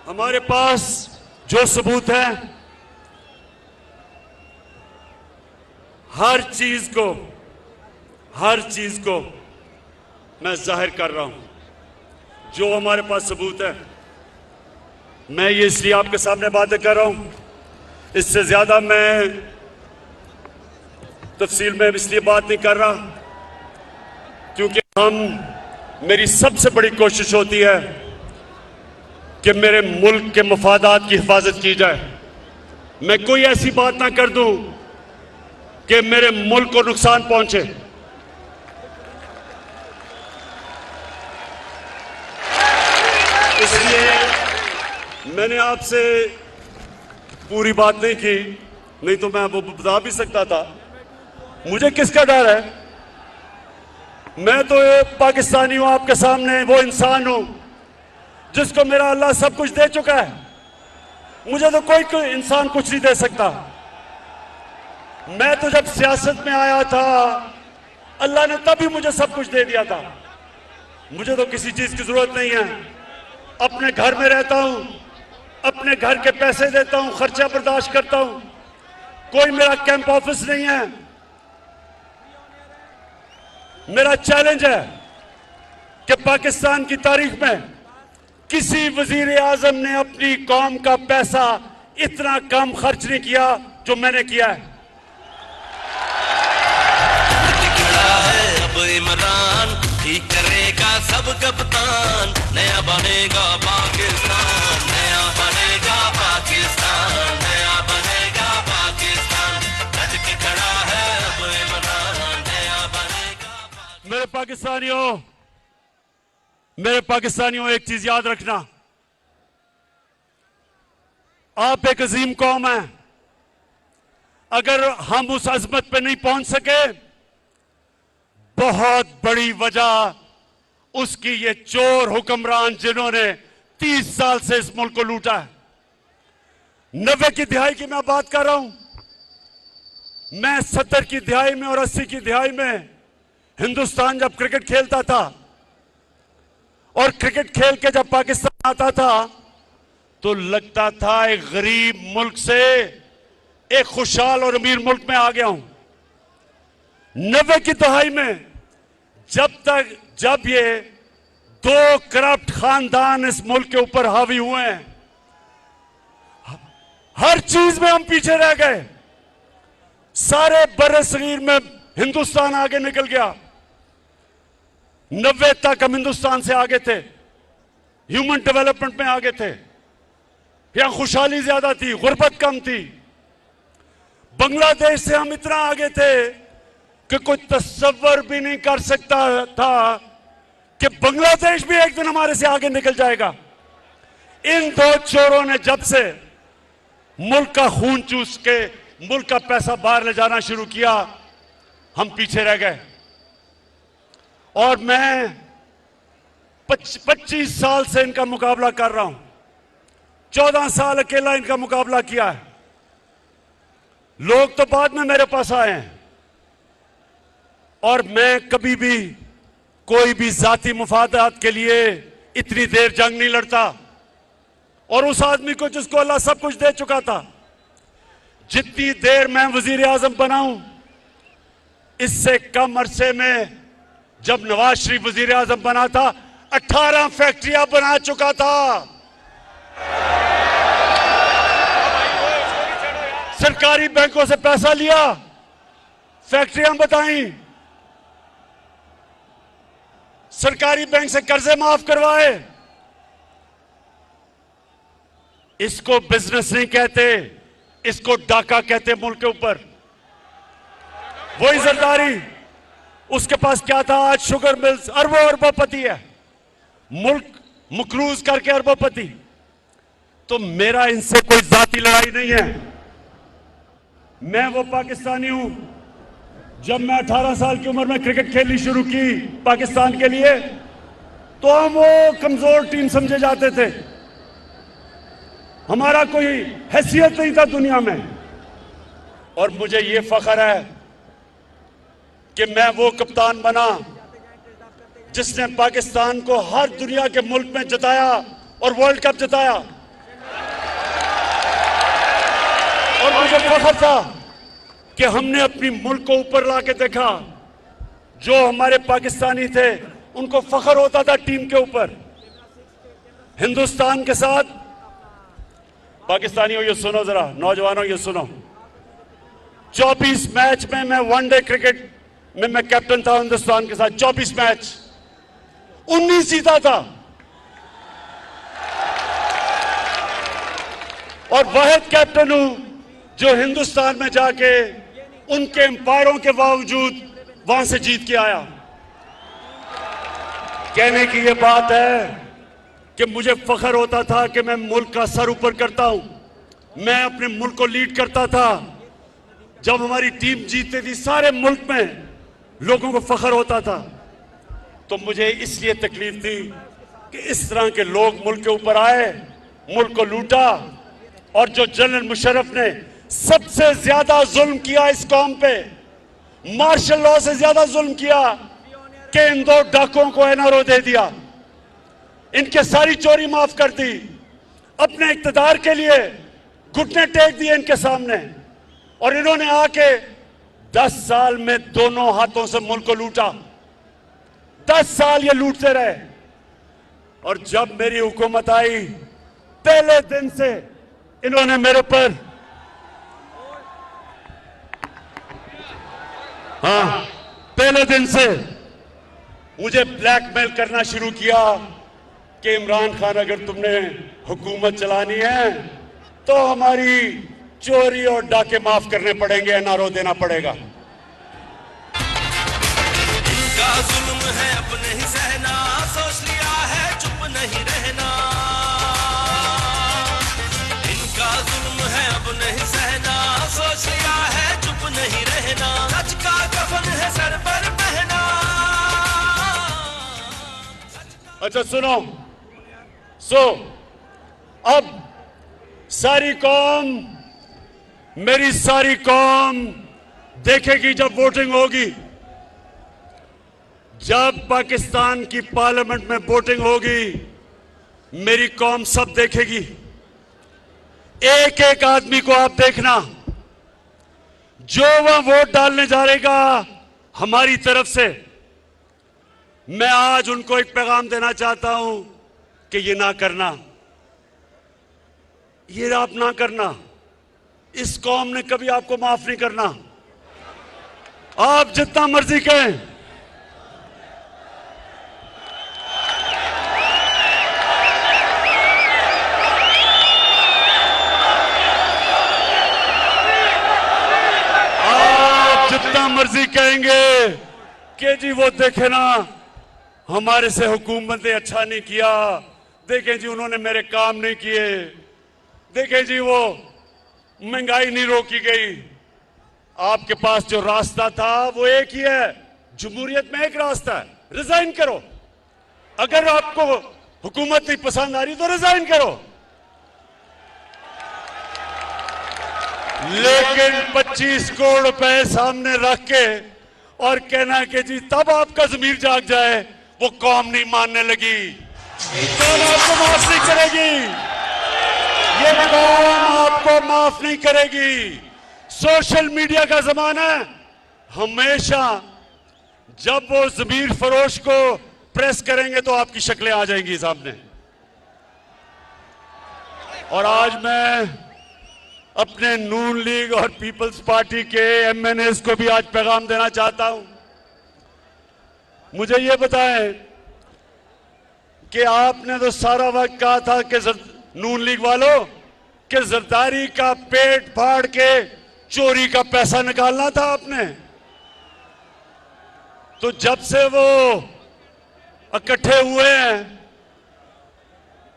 हमारे पास जो सबूत है, हर चीज को मैं जाहिर कर रहा हूं। जो हमारे पास सबूत है, मैं ये इसलिए आपके सामने बातें कर रहा हूं, इससे ज्यादा मैं तफसील में इसलिए बात नहीं कर रहा क्योंकि मेरी सबसे बड़ी कोशिश होती है कि मेरे मुल्क के मफादात की हिफाजत की जाए। मैं कोई ऐसी बात ना कर दूं कि मेरे मुल्क को नुकसान पहुंचे। इसलिए मैंने आपसे पूरी बात नहीं की, नहीं तो मैं वो बता भी सकता था। मुझे किसका डर है? मैं तो पाकिस्तानी हूं, आपके सामने वो इंसान हूं जिसको मेरा अल्लाह सब कुछ दे चुका है। मुझे तो कोई इंसान कुछ नहीं दे सकता। मैं तो जब सियासत में आया था, अल्लाह ने तभी मुझे सब कुछ दे दिया था। मुझे तो किसी चीज की जरूरत नहीं है। अपने घर में रहता हूं, अपने घर के पैसे देता हूं, खर्चा बर्दाश्त करता हूं। कोई मेरा कैंप ऑफिस नहीं है। मेरा चैलेंज है कि पाकिस्तान की तारीख में किसी वजीर आजम ने अपनी कौम का पैसा इतना कम खर्च नहीं किया जो मैंने किया है। खड़ा है अब इमरान, ठीक करेगा सब कप्तान। नया बनेगा पाकिस्तान, नया बनेगा पाकिस्तान, नया बनेगा पाकिस्तान। डट के खड़ा है अब इमरान, नया बनेगा। मेरे पाकिस्तानियों, एक चीज याद रखना, आप एक अजीम कौम है। अगर हम उस अजमत पे नहीं पहुंच सके, बहुत बड़ी वजह उसकी ये चोर हुक्मरान जिन्होंने 30 साल से इस मुल्क को लूटा है। 90 की दिहाई की मैं बात कर रहा हूं। मैं 70 की दिहाई में और 80 की दिहाई में हिंदुस्तान जब क्रिकेट खेलता था और क्रिकेट खेल के जब पाकिस्तान आता था तो लगता था एक गरीब मुल्क से एक खुशहाल और अमीर मुल्क में आ गया हूं। 90 की दहाई में जब ये 2 करप्ट खानदान इस मुल्क के ऊपर हावी हुए हैं, हर चीज में हम पीछे रह गए। सारे बर्र-ए-सगीर में हिंदुस्तान आगे निकल गया। 90 तक हम हिंदुस्तान से आगे थे, ह्यूमन डेवलपमेंट में आगे थे। यहां खुशहाली ज्यादा थी, गुर्बत कम थी। बांग्लादेश से हम इतना आगे थे कि कोई तस्वर भी नहीं कर सकता था कि बांग्लादेश भी एक दिन हमारे से आगे निकल जाएगा। इन 2 चोरों ने जब से मुल्क का खून चूस के मुल्क का पैसा बाहर ले जाना शुरू किया, हम पीछे रह गए। और मैं 25 साल से इनका मुकाबला कर रहा हूं। 14 साल अकेला इनका मुकाबला किया है। लोग तो बाद में मेरे पास आए हैं, और मैं कभी भी कोई भी जाती मुफादात के लिए इतनी देर जंग नहीं लड़ता। और उस आदमी को जिसको अल्लाह सब कुछ दे चुका था, जितनी देर मैं वजीर आजम बनाऊं, इससे कम अरसे में जब नवाज शरीफ वजीर आजम बना था 18 फैक्ट्रियां बना चुका था। सरकारी बैंकों से पैसा लिया, फैक्ट्रियां बताई, सरकारी बैंक से कर्जे माफ करवाए। इसको बिजनेस नहीं कहते, इसको डाका कहते मुल्क के ऊपर। वही जरदारी, उसके पास क्या था, आज शुगर मिल्स, अरबों अरबोपति है, मुल्क मकरूज करके अरबोपति। तो मेरा इनसे कोई जाती लड़ाई नहीं है। मैं वो पाकिस्तानी हूं, जब मैं 18 साल की उम्र में क्रिकेट खेलनी शुरू की पाकिस्तान के लिए, तो हम वो कमजोर टीम समझे जाते थे, हमारा कोई हैसियत नहीं था दुनिया में। और मुझे ये फख्र है कि मैं वो कप्तान बना जिसने पाकिस्तान को हर दुनिया के मुल्क में जिताया और वर्ल्ड कप जिताया। और मुझे फख्र था कि हमने अपनी मुल्क को ऊपर लाके देखा। जो हमारे पाकिस्तानी थे उनको फख्र होता था टीम के ऊपर। हिंदुस्तान के साथ, पाकिस्तानियों ये सुनो जरा, नौजवानों ये सुनो, 24 मैच में मैं वनडे क्रिकेट में मैं कैप्टन था हिंदुस्तान के साथ। 24 मैच, 19 जीता था। और वाहिद कैप्टन हूं जो हिंदुस्तान में जाके उनके एम्पायरों के बावजूद वहां से जीत के आया। कहने की यह बात है कि मुझे फख्र होता था कि मैं मुल्क का सर ऊपर करता हूं, मैं अपने मुल्क को लीड करता था। जब हमारी टीम जीतती थी सारे मुल्क में लोगों को फख्र होता था। तो मुझे इसलिए तकलीफ थी कि इस तरह के लोग मुल्क के ऊपर आए, मुल्क को लूटा। और जो जनरल मुशर्रफ ने सबसे ज्यादा जुल्म किया इस कौम पे, मार्शल लॉ से ज्यादा जुल्म किया कि इन 2 डाकुओं को एनआरओ दे दिया, इनके सारी चोरी माफ कर दी, अपने इक्तदार के लिए घुटने टेक दिए इनके सामने। और इन्होंने आके 10 साल में दोनों हाथों से मुल्क को लूटा। 10 साल ये लूटते रहे। और जब मेरी हुकूमत आई, पहले दिन से इन्होंने मेरे पर, पहले दिन से मुझे ब्लैकमेल करना शुरू किया कि इमरान खान, अगर तुमने हुकूमत चलानी है तो हमारी चोरी और डाके माफ करने पड़ेंगे, एनआरओ देना पड़ेगा। इनका जुल्म है अपने ही सहना, सोच लिया है चुप नहीं रहना। इनका जुल्म है अपने ही सहना, सोच लिया है चुप नहीं रहना। सच का कफन है सर पर पहना। अच्छा सुनो, अब सारी कौम, मेरी सारी कौम देखेगी जब वोटिंग होगी। जब पाकिस्तान की पार्लियामेंट में वोटिंग होगी, मेरी कौम सब देखेगी। एक एक आदमी को आप देखना, जो वह वोट डालने जा रहेगा हमारी तरफ से। मैं आज उनको एक पैगाम देना चाहता हूं कि ये ना करना, ये आप ना करना। इस कौम ने कभी आपको माफ नहीं करना, आप जितना मर्जी कहें। आप जितना मर्जी कहेंगे कि जी वो देखे ना, हमारे से हुकूमत ने अच्छा नहीं किया, देखें जी उन्होंने मेरे काम नहीं किए, देखें जी वो महंगाई नहीं रोकी गई। आपके पास जो रास्ता था वो एक ही है, जमहूरियत में एक रास्ता है, रिजाइन करो। अगर आपको हुकूमत नहीं पसंद आ रही तो रिजाइन करो। लेकिन 25 करोड़ रुपए सामने रख के और कहना कि जी तब आपका जमीर जाग जाए, वो कौम नहीं मानने लगी। कौम आपको माफ नहीं करेगी, ये कौम आपको माफ नहीं करेगी। सोशल मीडिया का जमाना है, हमेशा जब वो जमीर फरोश को प्रेस करेंगे तो आपकी शक्लें आ जाएंगी सामने। और आज मैं अपने नून लीग और पीपल्स पार्टी के एमएनएस को भी आज पैगाम देना चाहता हूं। मुझे ये बताएं कि आपने तो सारा वक्त कहा था कि नून लीग वालों कि जरदारी का पेट फाड़ के चोरी का पैसा निकालना था आपने। तो जब से वो इकट्ठे हुए हैं,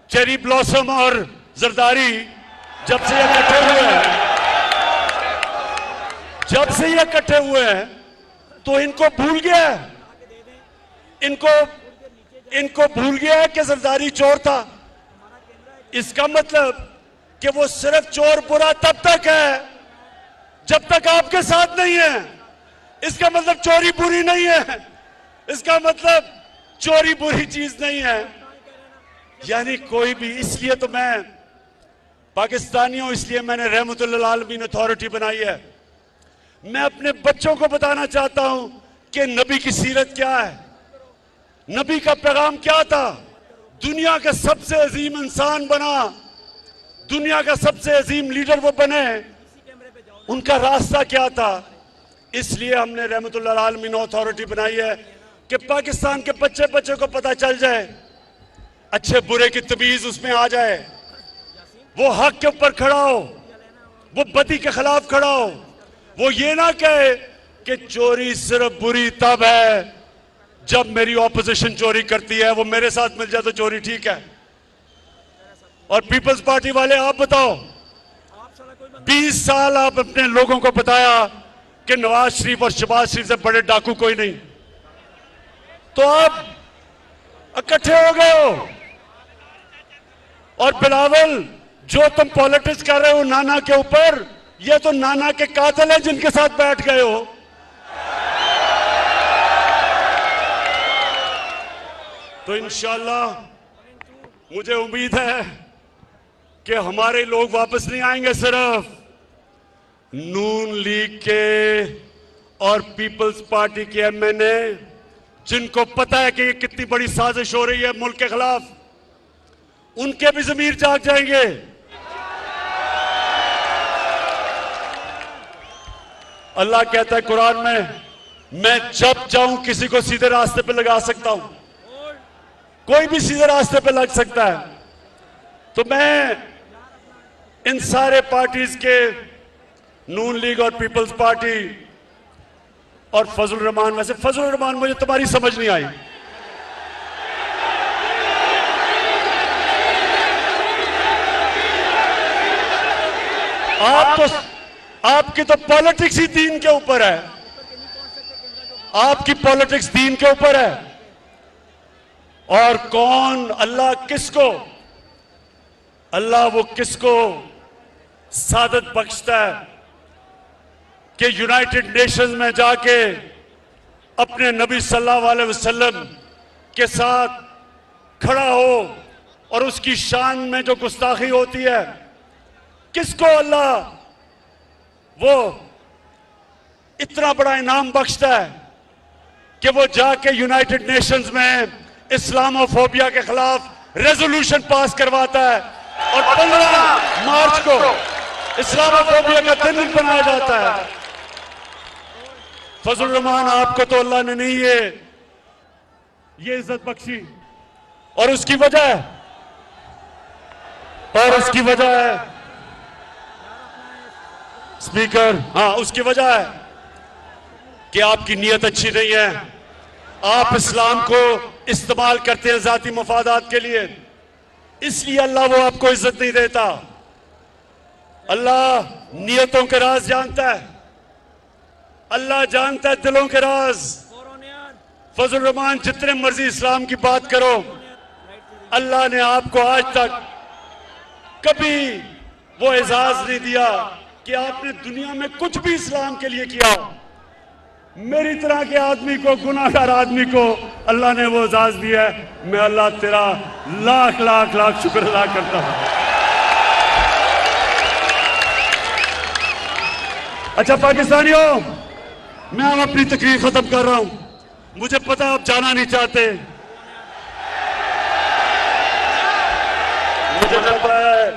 चेरी ब्लॉसम और जरदारी, जब से ये इकट्ठे हुए हैं, तो इनको भूल गया है, इनको भूल गया है कि जरदारी चोर था। इसका मतलब कि वो सिर्फ चोर बुरा तब तक है जब तक आपके साथ नहीं है। इसका मतलब चोरी बुरी नहीं है, इसका मतलब चोरी बुरी चीज नहीं है। यानी कोई भी, इसलिए तो मैं पाकिस्तानी हूं, इसलिए मैंने रहमतुल्लिल आलमीन अथॉरिटी बनाई है। मैं अपने बच्चों को बताना चाहता हूं कि नबी की सीरत क्या है, नबी का पैगाम क्या था, दुनिया का सबसे अजीम इंसान बना, दुनिया का सबसे अजीम लीडर वो बने, उनका रास्ता क्या था। इसलिए हमने रहमतुल्लिल आलमीन अथॉरिटी बनाई है कि पाकिस्तान के बच्चे बच्चे को पता चल जाए, अच्छे बुरे की तमीज उसमें आ जाए, वो हक के ऊपर खड़ा हो, वो बदी के खिलाफ खड़ा हो, वो ये ना कहे कि चोरी सिर्फ बुरी तब है जब मेरी ऑपोजिशन चोरी करती है, वो मेरे साथ मिल जाए तो चोरी ठीक है। और पीपल्स पार्टी वाले आप बताओ, 20 साल आप अपने लोगों को बताया कि नवाज शरीफ और शहबाज शरीफ से बड़े डाकू कोई नहीं, तो आप इकट्ठे हो गए हो। और बिलावल, जो तुम पॉलिटिक्स कर रहे हो नाना के ऊपर, ये तो नाना के कातिल हैं जिनके साथ बैठ गए हो। तो इंशाअल्लाह मुझे उम्मीद है कि हमारे लोग वापस नहीं आएंगे, सिर्फ नून लीग के और पीपल्स पार्टी के एमएनए जिनको पता है कि ये कितनी बड़ी साजिश हो रही है मुल्क के खिलाफ, उनके भी ज़मीर जाग जाएंगे। अल्लाह कहता है कुरान में, मैं जब चाहूं किसी को सीधे रास्ते पे लगा सकता हूं, कोई भी सीधे रास्ते पे लग सकता है। तो मैं इन सारे पार्टीज के, नून लीग और पीपल्स पार्टी और फजल रहमान, वैसे फजल रहमान मुझे तुम्हारी समझ नहीं आई, आपकी तो पॉलिटिक्स ही दीन के ऊपर है, आपकी पॉलिटिक्स दीन के ऊपर है। और कौन, अल्लाह किसको, अल्लाह वो किसको सादत बख्शता है कि यूनाइटेड नेशंस में जाके अपने नबी सल्लल्लाहु अलैहि वसल्लम के साथ खड़ा हो और उसकी शान में जो गुस्ताखी होती है, किसको अल्लाह वो इतना बड़ा इनाम बख्शता है कि वो जाके यूनाइटेड नेशंस में इस्लामोफोबिया के खिलाफ रेजोल्यूशन पास करवाता है और 15 मार्च को इस्लामोफोबिया का दिन बनाया जाता है। फजल रहमान, आपको तो अल्लाह ने नहीं ये इज्जत बख्शी, और उसकी वजह है स्पीकर, हाँ उसकी वजह है कि आपकी नीयत अच्छी नहीं है, आप इस्लाम को इस्तेमाल करते हैं जाती मफादात के लिए, इसलिए अल्लाह वो आपको इज्जत नहीं देता। अल्लाह नीयतों के राज जानता है, अल्लाह जानता है दिलों के राज। फजल रहमान, जितने मर्जी इस्लाम की बात करो, अल्लाह ने आपको आज तक कभी वो एजाज नहीं दिया कि आपने दुनिया में कुछ भी इस्लाम के लिए किया, मेरी तरह के आदमी को, गुनाहगार आदमी को अल्लाह ने वो इजाज़त दिया है। मैं अल्लाह तेरा लाख लाख लाख शुक्र अदा करता हूं। अच्छा पाकिस्तानियों, मैं अब अपनी तकरीर खत्म कर रहा हूं। मुझे पता आप जाना नहीं चाहते, मुझे पता है,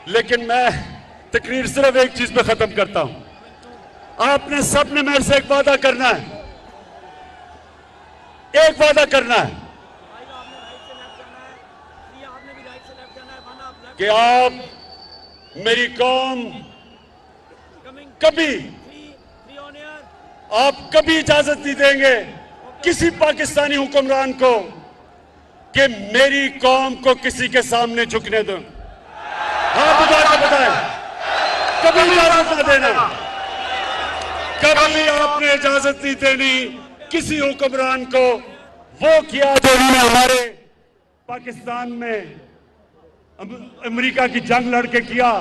लेकिन मैं तकरीर सिर्फ एक चीज पे खत्म करता हूं। आपने सबने मेरे से एक वादा करना है, एक वादा करना है कि आप, मेरी कौम कभी, आप कभी इजाजत नहीं देंगे किसी पाकिस्तानी हुक्मरान को कि मेरी कौम को किसी के सामने झुकने दो। आप बताएं, कभी इजाजत ना देना, कभी आपने इजाजत नहीं देनी किसी हुक्मरान को वो किया जो उन्होंने हमारे पाकिस्तान में अमेरिका की जंग लड़के किया,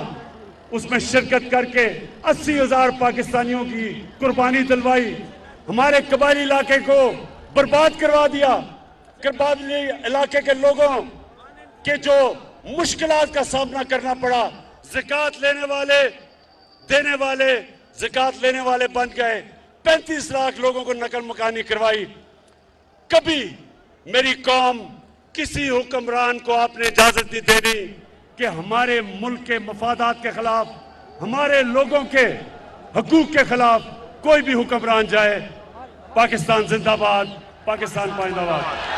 उसमें शिरकत करके 80,000 पाकिस्तानियों की कुर्बानी दिलवाई, हमारे कबायली इलाके को बर्बाद करवा दिया। कबायली इलाके के लोगों के जो मुश्किलात का सामना करना पड़ा, ज़कात लेने वाले, देने वाले, ज़कात लेने वाले बन गए, 35 लाख लोगों को नकल मकानी करवाई। कभी मेरी कौम, किसी हुक्मरान को आपने इजाजत नहीं देनी कि हमारे मुल्क के मफादात के खिलाफ, हमारे लोगों के हकूक के खिलाफ कोई भी हुक्मरान जाए। पाकिस्तान जिंदाबाद, पाकिस्तान पाइंदाबाद।